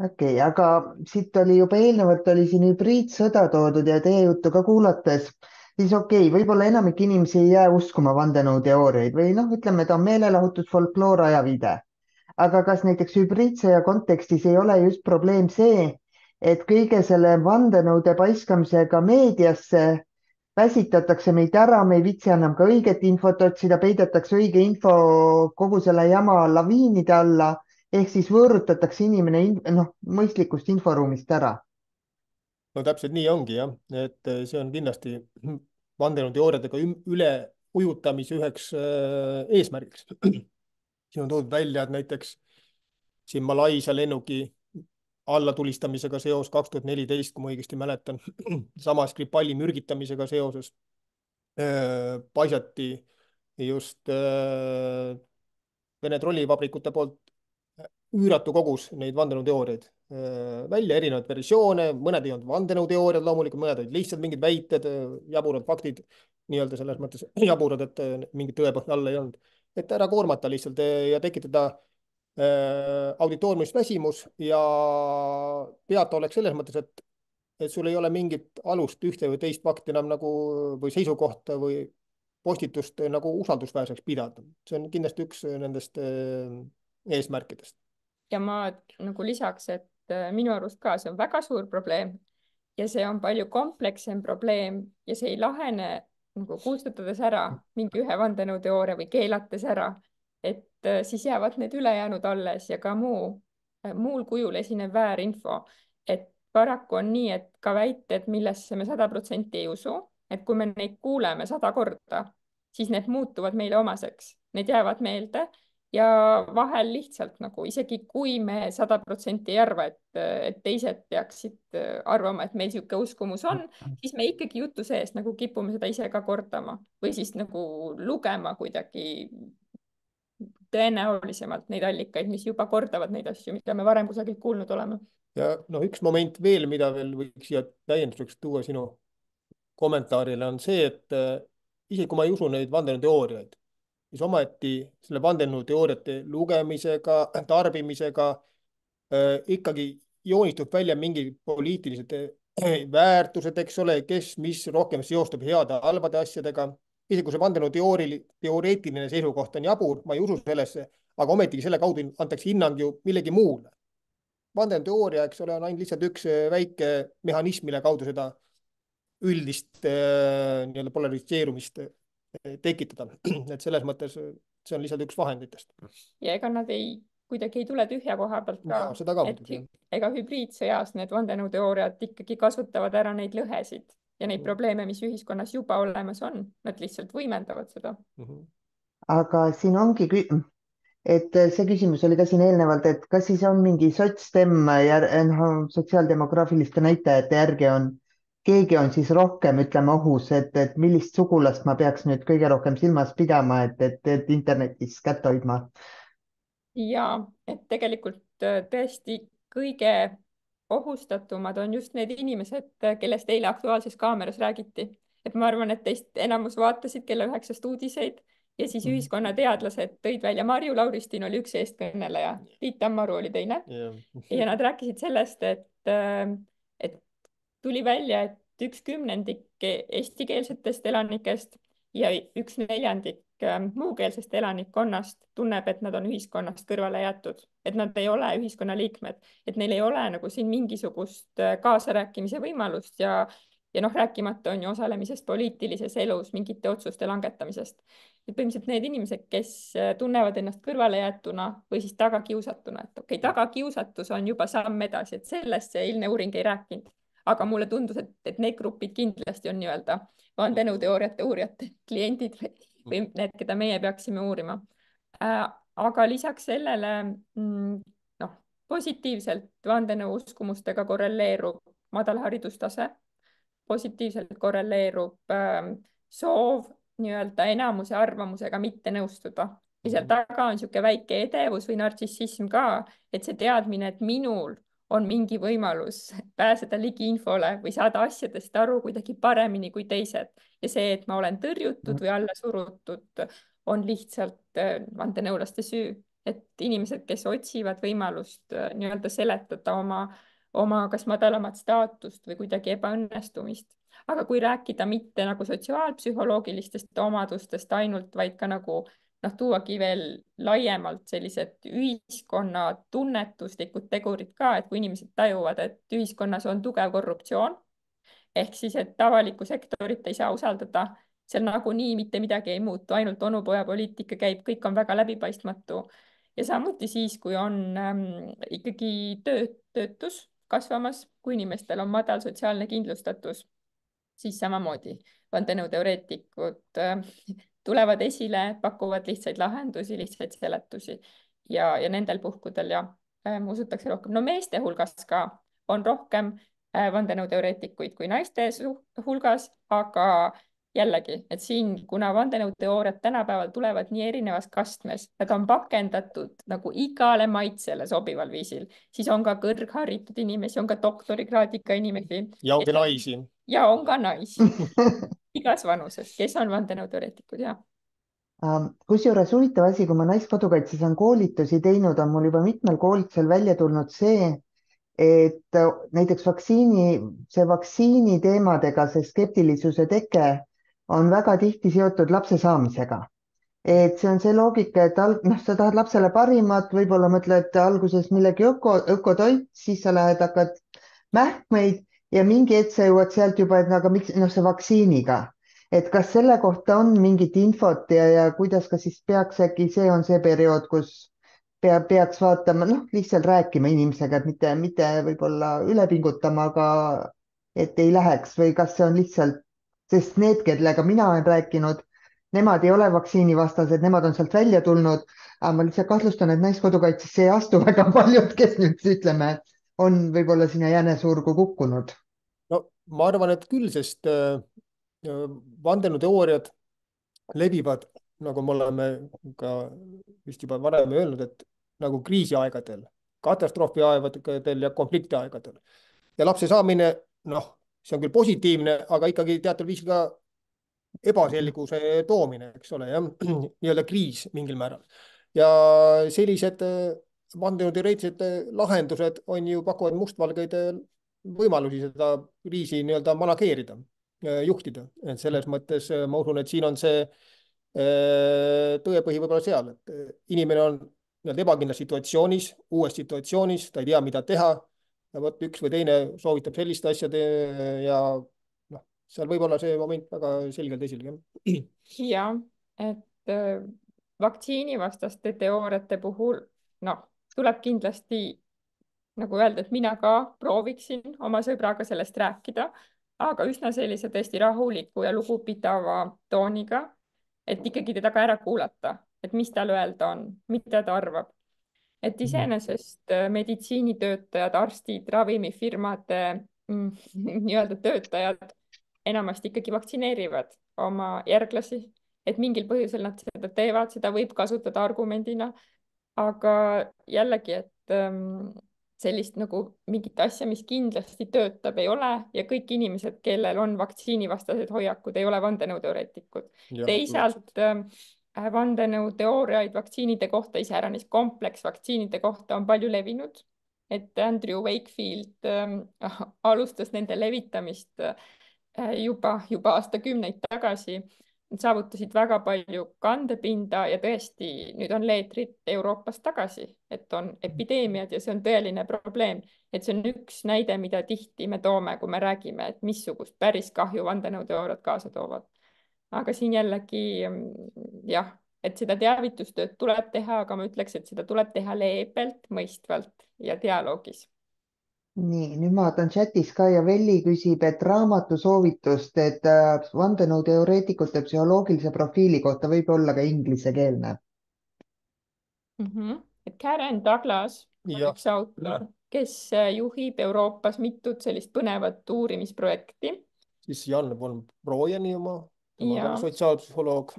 okei, aga siit oli juba eelnevalt oli siin hübriidsõda toodud ja teie juttu ka kuulates, siis okei, võib-olla enamik inimesi ei jää uskuma vandenõuteooriaid või noh, ütleme, ta on meelelahutus, folkloor, ajaviide. aga kas näiteks hübriidsõja kontekstis ei ole just probleem see, et kõige selle vandenõude paiskamisega meediasse väsitatakse meid ära, me ei viitsi enam ka õiget infot otsida, peidetakse õige info kogu selle jama laviinide alla, ehk siis võõrutatakse inimene mõistlikust inforuumist ära. no täpselt nii ongi jah, et see on kindlasti vandenõuteooriatega üle ujutamise üheks eesmärgiks. siin on toodud välja, et näiteks siin Malaisia lennuki allatulistamisega seos 2014, kui ma õigesti mäletan, sama Skripali mürgitamisega seoses paisati just Vene trollivabrikute poolt üüratu kogus neid vandenõuteooriaid välja, erinevaid versioone, mõned ei olnud vandenõuteooriad loomulikult, mõned olid lihtsalt mingid väited, jaburad faktid, nii-öelda selles mõttes jaburad, et mingit tõepõhja all ei olnud. Et ära koormata lihtsalt ja tekitada auditooriumis väsimus ja peataolek selles mõttes, et sul ei ole mingit alust ühte või teist fakti enam nagu või seisukohta või postitust nagu usaldusväärseks pidada. See on kindlasti üks nendest eesmärkidest. Ja ma nagu lisaks, et minu arust ka see on väga suur probleem ja see on palju komplekssem probleem ja see ei lahene nagu kustutades ära mingi ühe vandenõuteooria või keelates ära, et siis jäävad need ülejäänud alles ja ka muul kujul esinev väärinfo. Et paraku on nii, et ka väited, millesse me 100% ei usu, et kui me neid kuuleme 100 korda, siis need muutuvad meile omaseks, need jäävad meelde ja vahel lihtsalt nagu isegi kui me 100% ei arva, et teised peaksid arvama, et meil sihuke uskumus on, siis me ikkagi jutu sees nagu kipume seda ise ka kordama või siis nagu lugema kuidagi tõenäolisemalt neid allikaid, mis juba kordavad neid asju, mida me varem kusagilt kuulnud oleme. Ja noh, üks moment veel, mida veel võiks siia täienduseks tuua sinu kommentaarile on see, et isegi kui ma ei usu neid vandenõuteooriaid, siis ometi selle vandenõuteooriate lugemisega, tarbimisega ikkagi joonistub välja mingi poliitilised väärtused, eks ole, kes mis rohkem seostub heade ja halbade asjadega. Isegi kui see vandenõuteoreetiline seisukoht on jabur, ma ei usu sellesse, aga ometigi selle kaudu antakse hinnang ju millegi muule. Vandenõuteooria, eks ole, on ainult lihtsalt üks väike mehhanism, mille kaudu seda üldist nii-öelda polariseerumist tekitada. Et selles mõttes see on lihtsalt üks vahenditest. Ja ega nad kuidagi ei tule tühja koha pealt ka. Ja, seda ka muidugi. Ega hübriidsõjas need vandenõuteooriad ikkagi kasutavad ära neid lõhesid ja neid probleeme, mis ühiskonnas juba olemas on. Nad lihtsalt võimendavad seda. Aga siin ongi, et see küsimus oli ka siin eelnevalt, et kas siis on mingi sotsdem sotsiaaldemograafiliste näitajate järgi keegi on siis rohkem, ütleme, ohus, et millist sugulast ma peaks nüüd kõige rohkem silmas pidama, et internetis kätt hoidma? Ja, et tegelikult tõesti kõige ohustatumad on just need inimesed, kellest eile Aktuaalses Kaameras räägiti. Et ma arvan, et teist enamus vaatasid kella 9 uudiseid ja siis ühiskonna teadlased tõid välja Marju Lauristin oli üks eestkõneleja, Tiit Tammaru oli teine. Ja nad rääkisid sellest, et tuli välja, et 1/10 eestikeelsetest elanikest ja 1/4 muukeelsest elanikkonnast tunneb, et nad on ühiskonnast kõrvale jäetud, et nad ei ole ühiskonna liikmed, et neil ei ole nagu siin mingisugust kaasarääkimise võimalust ja noh, rääkimata on ju osalemisest poliitilises elus, mingite otsuste langetamisest. Et põhimõtteliselt need inimesed, kes tunnevad ennast kõrvalejäetuna või siis tagakiusatuna, et okei, tagakiusatus on juba samm edasi, et sellest see eilne uuring ei rääkinud. Aga mulle tundus, et need grupid kindlasti on nii-öelda vandenõuteooriate uurijate kliendid või need, keda meie peaksime uurima. Aga lisaks sellele positiivselt vandenõuuskumustega korreleerub madal haridustase, positiivselt korreleerub soov nii-öelda enamuse arvamusega mitte nõustuda. Ja seal taga on niisugune väike edevus või nartsissism ka, et see teadmine, et minul on mingi võimalus pääseda ligi infole või saada asjadest aru kuidagi paremini kui teised. Ja see, et ma olen tõrjutud või alla surutud, on lihtsalt vandenõulaste süü. et inimesed, kes otsivad võimalust nii-öelda seletada oma kas madalamat staatust või kuidagi ebaõnnestumist. aga kui rääkida mitte nagu sotsiaalpsühholoogilistest omadustest ainult, vaid ka nagu tuuagi veel laiemalt sellised ühiskonna tunnetuslikud tegurid ka, et kui inimesed tajuvad, et ühiskonnas on tugev korruptsioon, ehk siis, et avalikku sektorit ei saa usaldada, seal nagunii mitte midagi ei muutu, ainult onupojapoliitika käib, kõik on väga läbipaistmatu. ja samuti siis, kui on ikkagi töötus kasvamas, kui inimestel on madal sotsiaalne kindlustatus, siis samamoodi vandenõuteoreetikud tulevad esile, pakuvad lihtsaid lahendusi, lihtsaid seletusi ja nendel puhkudel usutakse rohkem. no meeste hulgas ka on rohkem vandenõuteoreetikuid kui naiste hulgas, aga jällegi, et siin, kuna vandenõuteooriad tänapäeval tulevad nii erinevas kastmes, nad on pakendatud nagu igale maitsele sobival viisil, siis on ka kõrgharitud inimesi, on ka doktorikraadiga inimesi. ja ongi naisi. ja on ka naisi igas vanuses, kes on vandenõuteoreetikud, jah. Kusjuures huvitav asi, kui ma Naiskodukaitses on koolitusi teinud, on mul juba mitmel koolitusel välja tulnud see, et näiteks vaktsiini teemadega see skeptilisuse teke on väga tihti seotud lapse saamisega. Et see on see loogika, et sa tahad lapsele parimat, võib-olla mõtled alguses millegi ökotoit, siis sa hakkad mähkmeid ja mingi hetk sa jõuad sealt juba, et aga miks see vaktsiiniga. Et kas selle kohta on mingit infot ja kuidas ka siis peaks äkki see on see periood, kus peaks vaatama, lihtsalt rääkima inimesega, et mitte võib-olla üle pingutama, aga et ei läheks või kas see on lihtsalt, sest need, kellega mina olen rääkinud, nemad ei ole vaktsiinivastased, nemad on sealt välja tulnud, aga ma lihtsalt kahtlustan, et Naiskodukaitsesse ei astu väga paljud, kes nüüd ütleme, on võib-olla sinna jänesurgu kukkunud. no ma arvan, et küll, sest vandenõuteooriad levivad, nagu me oleme ka vist juba varem öelnud, et nagu kriisiaegadel, katastroofiaegadel ja konfliktiaegadel. ja lapse saamine, see on küll positiivne, aga ikkagi teatud viisil ka ebaselguse toomine, eks ole, jah, nii-öelda kriis mingil määral. ja sellised vandenõuteoreetilised lahendused pakuvad mustvalgeid võimalusi seda kriisi nii-öelda manageerida, juhtida. et selles mõttes ma usun, et siin on see tõepõhi võib-olla seal, et inimene on nii-öelda ebakindlas situatsioonis, uues situatsioonis, ta ei tea, mida teha ja vot üks või teine soovitab sellist asja ja seal võib olla see moment väga selgelt esile. jah, et vaktsiinivastaste teooriate puhul tuleb kindlasti nagu öelda, et mina ka prooviksin oma sõbraga sellest rääkida, aga üsna sellise tõesti rahuliku ja lugupidava tooniga, et ikkagi teda ka ära kuulata, et mis tal öelda on, mida ta arvab. et iseenesest meditsiinitöötajad, arstid, ravimifirmade nii-öelda töötajad enamasti ikkagi vaktsineerivad oma järglasi, et mingil põhjusel nad seda teevad, seda võib kasutada argumendina, aga jällegi, et sellist nagu mingit asja, mis kindlasti töötab, ei ole ja kõik inimesed, kellel on vaktsiinivastased hoiakud, ei ole vandenõuteoreetikud. teisalt vandenõuteooriaid vaktsiinide kohta, iseäranis kompleksvaktsiinide kohta on palju levinud, et Andrew Wakefield alustas nende levitamist juba aastakümneid tagasi, saavutasid väga palju kandepinda ja tõesti nüüd on leetrid Euroopas tagasi, et on epideemiad ja see on tõeline probleem. et see on üks näide, mida tihti me toome, kui me räägime, et missugust päris kahju vandenõuteooriad kaasa toovad. aga siin jällegi jah, et seda teavitustööd tuleb teha, aga ma ütleks, et seda tuleb teha leebelt, mõistvalt ja dialoogis. Nii, nüüd ma vaatan chatis ka ja Velli küsib, et raamatu soovitust, et vandenõuteoreetikute psühholoogilise profiili kohta võib olla ka inglisekeelne. Et Karen Douglas on üks autor, kes juhib Euroopas mitut sellist põnevat uurimisprojekti. Siis Jan von Brojeni oma sotsiaalpsühholoog,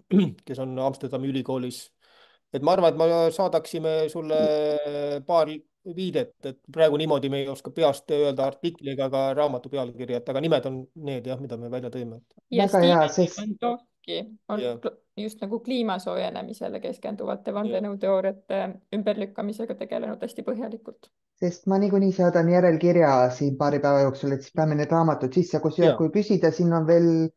kes on Amsterdami ülikoolis. Et ma arvan, et me saadaksime sulle paar viidet, et praegu niimoodi me ei oska peast öelda artikliga ka raamatu pealkirja, aga nimed on need jah, mida me välja tõime. Väga hea, sest ongi, on jah , just nagu kliima soojenemisele keskenduvate vandenõuteooriate ümberlükkamisega tegelenud hästi põhjalikult. sest ma niikuinii saadan järelkirja siin paari päeva jooksul, et siis peame need raamatud sisse, kusjuures ja kui küsida, siin on veel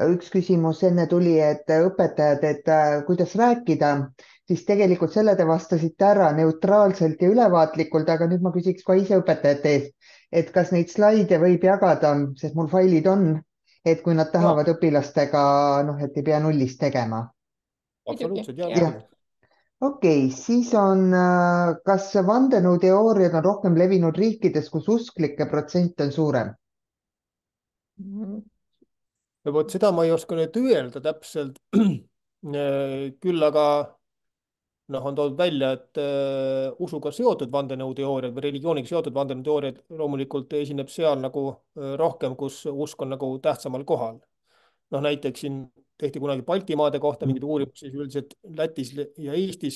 üks küsimus enne tuli, et õpetajad, et kuidas rääkida, siis tegelikult selle te vastasite ära neutraalselt ja ülevaatlikult, aga nüüd ma küsiks ka ise õpetajate eest, et kas neid slaide võib jagada, sest mul failid on, et kui nad tahavad õpilastega, noh, et ei pea nullist tegema. absoluutselt ja jah, okei, siis on, kas vandenõuteooriad on rohkem levinud riikides, kus usklike protsent on suurem? ja vot seda ma ei oska nüüd öelda täpselt. küll aga noh, on toodud välja, et usuga seotud vandenõuteooriad või religiooniga seotud vandenõuteooriad loomulikult esineb seal nagu rohkem, kus usk on nagu tähtsamal kohal. Noh, näiteks siin tehti kunagi Baltimaade kohta mingeid uurimusi, siis üldiselt Lätis ja Eestis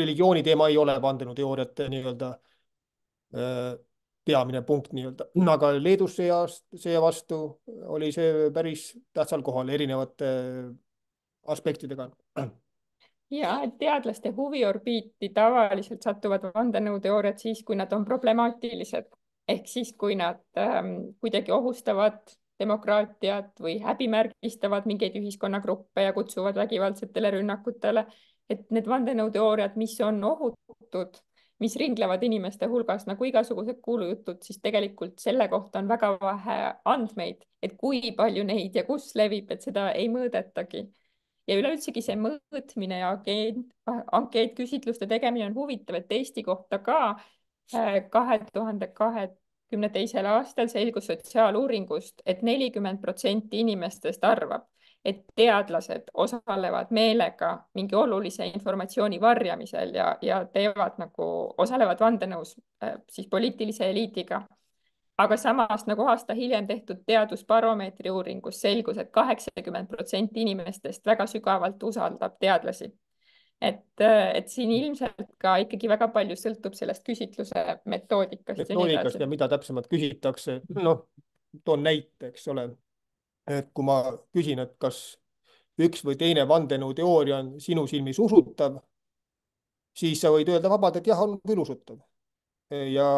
religiooni teema ei ole vandenõuteooriate nii-öelda peamine punkt nii-öelda, aga Leedus seevastu oli see päris tähtsal kohal erinevate aspektidega. ja et teadlaste huviorbiiti tavaliselt satuvad vandenõuteooriad siis, kui nad on problemaatilised ehk siis, kui nad kuidagi ohustavad demokraatiat või häbimärgistavad mingeid ühiskonnagruppe ja kutsuvad vägivaldsetele rünnakutele, et need vandenõuteooriad, mis on ohutud, mis ringlevad inimeste hulgas nagu igasugused kuulujutud, siis tegelikult selle kohta on väga vähe andmeid, et kui palju neid ja kus levib, et seda ei mõõdetagi. Ja üleüldsegi see mõõtmine ja ankeetküsitluste tegemine on huvitav, et Eesti kohta ka 2022. aastal selgus sotsiaaluuringust, et 40% inimestest arvab, et teadlased osalevad meelega mingi olulise informatsiooni varjamisel ja teevad nagu, osalevad vandenõus siis poliitilise eliidiga. Aga samas nagu aasta hiljem tehtud teadusbaromeetri uuringus selgus, et 80% inimestest väga sügavalt usaldab teadlasi. Et siin ilmselt ka ikkagi väga palju sõltub sellest küsitluse metoodikast ja mida täpsemalt küsitakse. Noh, toon näite, eks ole. Et kui ma küsin, et kas üks või teine vandenõuteooria on sinu silmis usutav, siis sa võid öelda vabalt, et jah, on küll usutav. Ja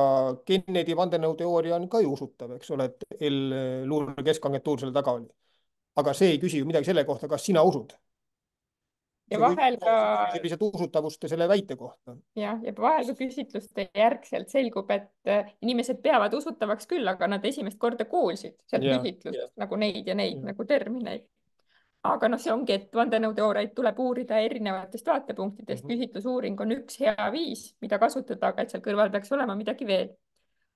Kennedy vandenõuteooria on ka ju usutav, eks ole, et luure keskagentuur selle taga oli. Aga see ei küsi ju midagi selle kohta, kas sina usud. Ja vahel ka lihtsalt usutavust selle väite kohta. Ja vahel ka küsitluste järgselt selgub, et inimesed peavad usutavaks küll, aga nad esimest korda kuulsid sealt küsitlust nagu neid ja neid nagu termineid. Aga noh, see ongi, et vandenõuteooriaid tuleb uurida erinevatest vaatepunktidest. Küsitlusuuring on üks hea viis, mida kasutada, aga et seal kõrval peaks olema midagi veel.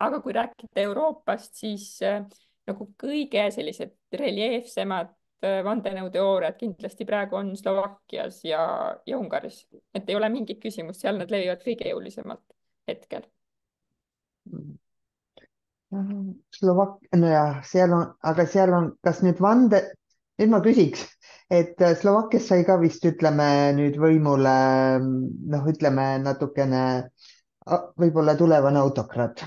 Aga kui rääkida Euroopast, siis nagu kõige sellised reljeefsemad vandenõuteooriad kindlasti praegu on Slovakkias ja Ungaris. Et ei ole mingit küsimust, seal nad levivad kõige jõulisemalt hetkel. Nojah, seal on, aga seal on, kas nüüd nüüd ma küsiks, et Slovakkias sai ka vist, ütleme nüüd võimule, noh, ütleme natukene võib-olla tulevane autokrat,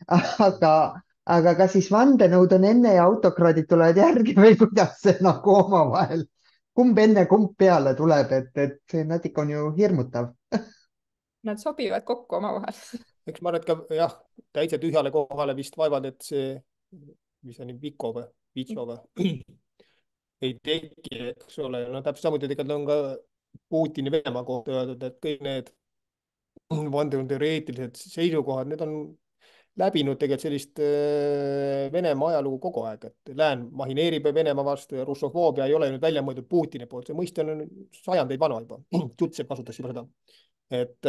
aga kas siis vandenõud on enne ja autokraadid tulevad järgi või kuidas see nagu omavahel, kumb enne, kumb peale tuleb, et see natuke on ju hirmutav. Nad sobivad kokku omavahel. Eks ma arvan, et ka jah, täitsa tühjale kohale vist vaevad, et see, mis on Viko või ei teki, eks ole. No täpselt samuti tegelikult on ka Putini Venemaa kohta öeldud, et kõik need vandenõuteoreetilised seisukohad, need on läbinud tegelikult sellist Venemaa ajalugu kogu aeg, et lään mahineerib Venemaa vastu ja russofoobia ei ole nüüd välja mõeldud Putini poolt, see mõiste on sajandeid vana juba, Jutsev kasutas juba seda. Et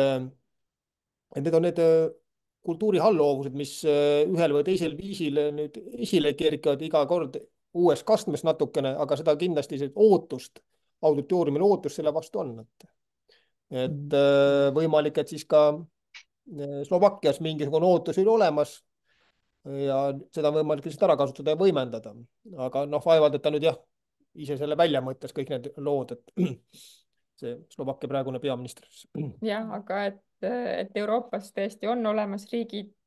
need on need kultuuri halloovused, mis ühel või teisel viisil nüüd esile kerkivad iga kord uues kastmes natukene, aga seda kindlasti ootust, auditooriumil ootust selle vastu on. Et võimalik, et siis ka Slovakkias mingisugune ootus oli olemas ja seda on võimalik lihtsalt ära kasutada ja võimendada. Aga noh, vaevalt, et ta nüüd jah, ise selle välja mõtles kõik need lood, et see Slovakkia praegune peaminister. Jah, aga et Euroopas tõesti on olemas riigid,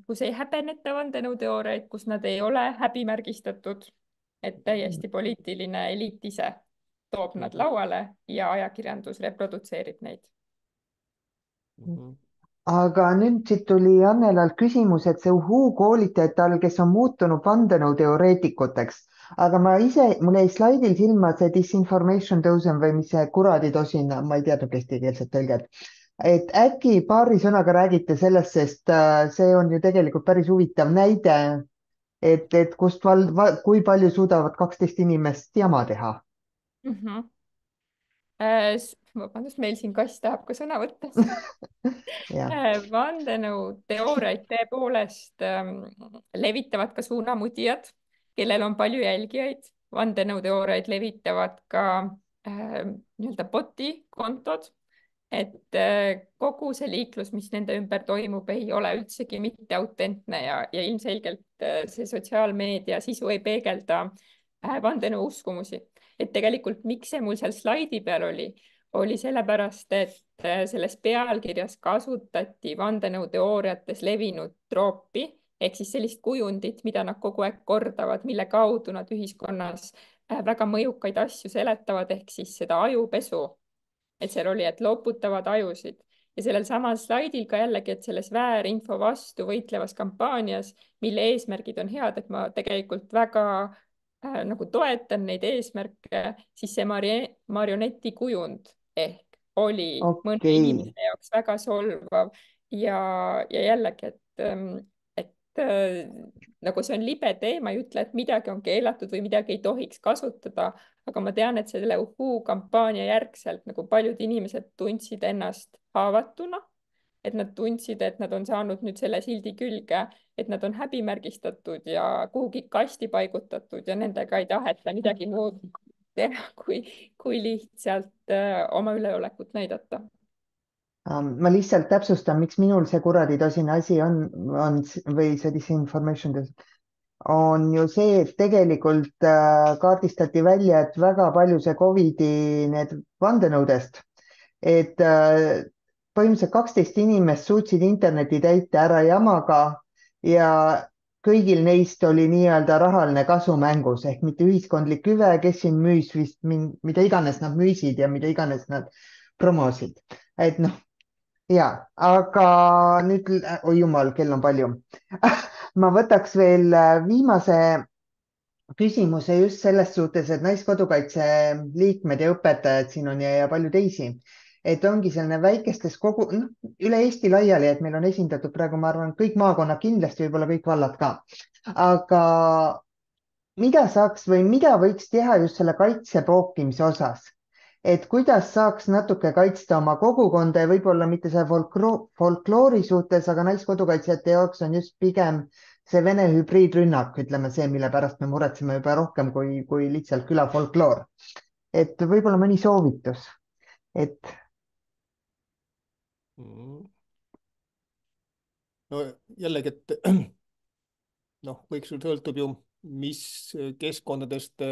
kus ei häbeneta vandenõuteooriaid, kus nad ei ole häbimärgistatud. et täiesti poliitiline eliit ise toob nad lauale ja ajakirjandus reprodutseerib neid. Aga nüüd siit tuli Annelalt küsimus, et see koolitajate all, kes on muutunud vandenõuteoreetikuteks, aga mul jäi slaidil silma see disinformation dozen või mis see kuradi tosin, ma ei teadnud eestikeelset tõlget. Et äkki paari sõnaga räägite sellest, sest see on ju tegelikult päris huvitav näide, et kust kui palju suudavad 12 inimest jama teha. Vabandust, meil siin kass tahab ka sõna võtta. Vandenõuteooriaid tõepoolest levitavad ka suunamudijad, kellel on palju jälgijaid. Vandenõuteooriaid levitavad ka nii-öelda boti kontod, et kogu see liiklus, mis nende ümber toimub, ei ole üldsegi mitte autentne ja ilmselgelt see sotsiaalmeedia sisu ei peegelda vandenõuuskumusi. Et tegelikult miks see mul seal slaidi peal oli sellepärast, et selles pealkirjas kasutati vandenõuteooriates levinud troopi ehk siis sellist kujundit, mida nad kogu aeg kordavad, mille kaudu nad ühiskonnas väga mõjukaid asju seletavad, ehk siis seda ajupesu. Et seal oli, et loputavad ajusid ja sellel samal slaidil ka jällegi, et selles väärinfo vastu võitlevas kampaanias, mille eesmärgid on head, et ma tegelikult väga nagu toetan neid eesmärke, siis see marioneti kujund ehk oli mõne inimese jaoks väga solvav ja jällegi, et nagu see on libe teema, ei ütle, et midagi on keelatud või midagi ei tohiks kasutada, aga ma tean, et selle kampaania järgselt nagu paljud inimesed tundsid ennast haavatuna, et nad tundsid, et nad on saanud nüüd selle sildi külge, et nad on häbimärgistatud ja kuhugi kasti paigutatud ja nendega ei taheta midagi muud teha, kui lihtsalt oma üleolekut näidata. Ma lihtsalt täpsustan, miks minul see kuradi tosin asi on või see disinformation on ju see, et tegelikult kaardistati välja, et väga palju see Covidi need vandenõudest, et põhimõtteliselt 12 inimest suutsid interneti täita ära jamaga ja kõigil neist oli nii-öelda rahaline kasu mängus ehk mitte ühiskondlik hüve, kes siin müüs vist, mida iganes nad müüsid ja mida iganes nad promosid. Et noh, ja, aga nüüd, oi jumal, kell on palju. Ma võtaks veel viimase küsimuse just selles suhtes, et Naiskodukaitse liikmed ja õpetajad siin on ja palju teisi. Et ongi selline väikestes üle Eesti laiali, et meil on esindatud praegu, ma arvan, kõik maakonnad kindlasti, võib-olla kõik vallad ka. Aga mida saaks või mida võiks teha just selle kaitse pookimise osas? Et kuidas saaks natuke kaitsta oma kogukonda ja võib-olla mitte see folkloori suhtes, aga Naiskodukaitsjate jaoks on just pigem see Vene hübriidrünnak, ütleme see, mille pärast me muretseme juba rohkem kui lihtsalt küla folkloor. Et võib-olla mõni soovitus, et no jällegi, et noh, kõik sul sõltub ju, mis keskkondadest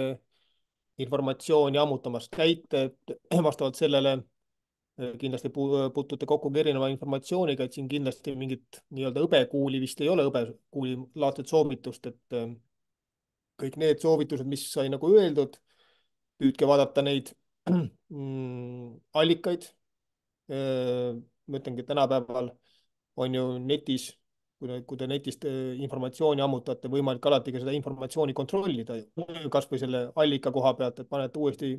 informatsiooni ammutamast käite, et vastavalt sellele kindlasti puutute kokku erineva informatsiooniga, et siin kindlasti mingit nii-öelda õbekuuli vist ei ole, õbekuuli laadset soovitust, et kõik need soovitused, mis sai nagu öeldud, püüdke vaadata neid allikaid. Ma ütlengi, et tänapäeval on ju netis, kui te netist informatsiooni ammutate, võimalik alati ka seda informatsiooni kontrollida, kas või selle allika koha pealt, et panete uuesti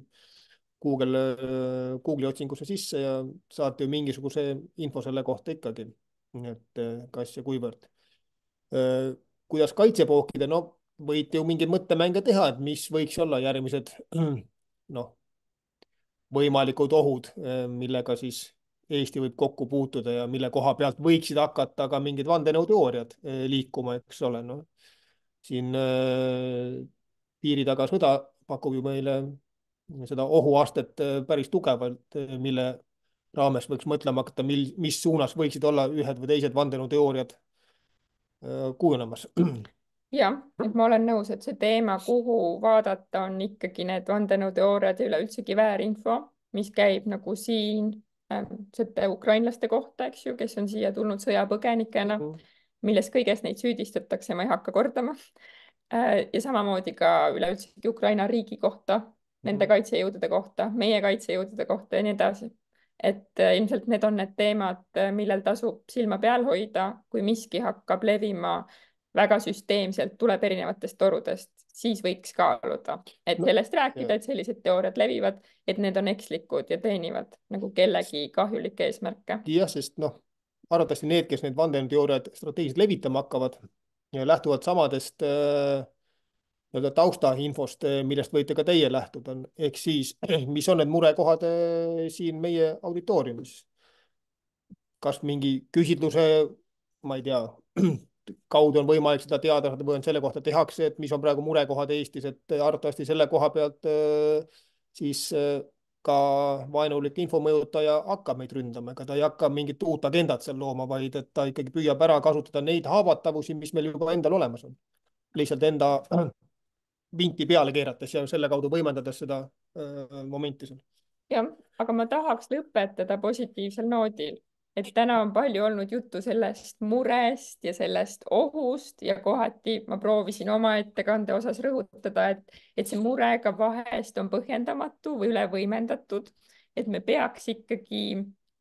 Google'i otsingusse sisse ja saate ju mingisuguse info selle kohta ikkagi, et kas ja kuivõrd. Kuidas kaitse pookida, no võite ju mingeid mõttemänge teha, et mis võiks olla järgmised võimalikud ohud, millega siis Eesti võib kokku puutuda ja mille koha pealt võiksid hakata ka mingid vandenõuteooriad liikuma, eks ole. No, siin piiri taga sõda pakub ju meile seda ohuastet päris tugevalt, mille raames võiks mõtlema hakata, mis suunas võiksid olla ühed või teised vandenõuteooriad kujunemas. Jah, et ma olen nõus, et see teema, kuhu vaadata, on ikkagi need vandenõuteooriad ja üleüldsegi väärinfo, mis käib nagu siin ukrainlaste kohta, eks ju, kes on siia tulnud sõjapõgenikena, milles kõiges neid süüdistatakse, ma ei hakka kordama. ja samamoodi ka üleüldse Ukraina riigi kohta, nende kaitsejõudude kohta, meie kaitsejõudude kohta ja nii edasi. Et ilmselt need on need teemad, millel tasub silma peal hoida, kui miski hakkab levima väga süsteemselt, tuleb erinevatest torudest, siis võiks kaaluda, et sellest rääkida, et sellised teooriad levivad, et need on ekslikud ja teenivad nagu kellegi kahjulikke eesmärke. jah, sest arvatavasti need, kes need vandenõuteooriad strateegiliselt levitama hakkavad, lähtuvad samadest taustainfost, millest võite ka teie lähtuda. Ehk siis, mis on need murekohad siin meie auditooriumis? Kas mingi küsitluse, ma ei tea, kaudu on võimalik seda teada saada või on selle kohta tehakse, et mis on praegu murekohad Eestis, et arvatavasti selle koha pealt siis ka vaenulik infomõjutaja hakkab meid ründama, ega ta ei hakka mingit uut agendat seal looma, vaid et ta ikkagi püüab ära kasutada neid haavatavusi, mis meil juba endal olemas on. Lihtsalt enda vinti peale keerates ja selle kaudu võimendades seda momenti seal. Jah, aga ma tahaks lõpetada positiivsel noodil, et täna on palju olnud juttu sellest murest ja sellest ohust ja kohati ma proovisin oma ettekande osas rõhutada, et see mure ka vahest on põhjendamatu või ülevõimendatud, et me peaks ikkagi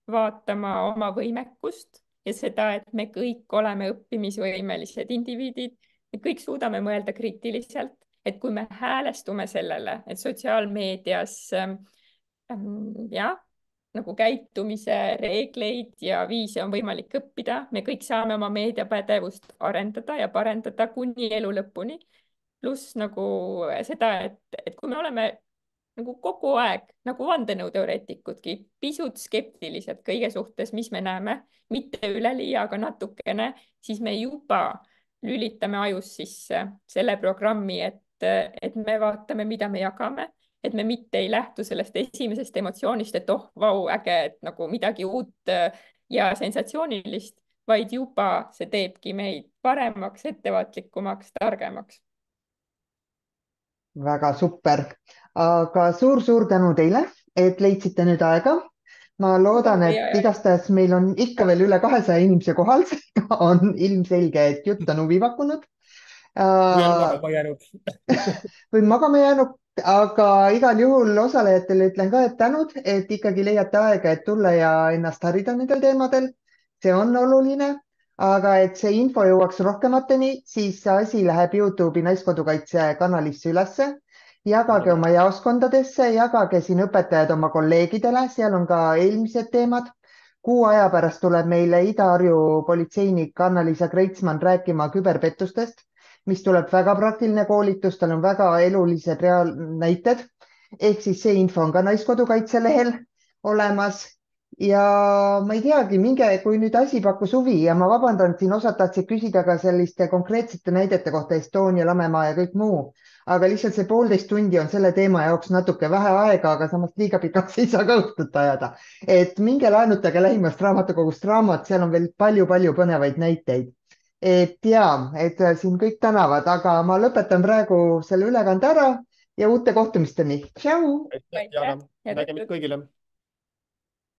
vaatama oma võimekust ja seda, et me kõik oleme õppimisvõimelised indiviidid, me kõik suudame mõelda kriitiliselt, et kui me häälestume sellele, et sotsiaalmeedias jah, nagu käitumise reegleid ja viise on võimalik õppida, me kõik saame oma meediapädevust arendada ja parendada kuni elu lõpuni. Pluss nagu seda, et kui me oleme nagu kogu aeg nagu vandenõuteoreetikudki pisut skeptilised kõige suhtes, mis me näeme, mitte üleliia, aga natukene, siis me juba lülitame ajus sisse selle programmi, et me vaatame, mida me jagame, et me mitte ei lähtu sellest esimesest emotsioonist, et oh, vau, äge, et nagu midagi uut ja sensatsioonilist, vaid juba see teebki meid paremaks, ettevaatlikumaks, targemaks. Väga super, aga suur-suur tänu teile, et leidsite nüüd aega. Ma loodan, et igastahes meil on ikka veel üle 200 inimese kohal, on ilmselge, et jutt on huvi pakkunud. Või magama jäänud, aga igal juhul osalejatele ütlen ka, et tänud, et ikkagi leiate aega, et tulla ja ennast harida nendel teemadel. See on oluline, aga et see info jõuaks rohkemateni, siis see asi läheb YouTube'i Naiskodukaitse kanalisse ülesse. Jagage oma jaoskondadesse, jagage siin õpetajad oma kolleegidele, seal on ka eelmised teemad. Kuu aja pärast tuleb meile Ida-Harju politseinik Anna-Liisa Kreitsmann rääkima küberpettustest, mis tuleb väga praktiline koolitus, tal on väga elulised näited. Ehk siis see info on ka Naiskodukaitse lehel olemas. Ja ma ei teagi, kui nüüd asi pakkus huvi ja ma vabandan, siin osad tahtsid küsida ka selliste konkreetsete näidete kohta Estonia, Lamemaa ja kõik muu. Aga lihtsalt see 1,5 tundi on selle teema jaoks natuke vähe aega, aga samas liiga pikaks ei saa ka õhtut ajada. Et minge laenutage lähimast raamatukogust raamat, seal on veel palju-palju põnevaid näiteid. Et jaa, et siin kõik tänavad, aga ma lõpetan praegu selle ülekande ära ja uute kohtumisteni. Tšau! Nägemist kõigile!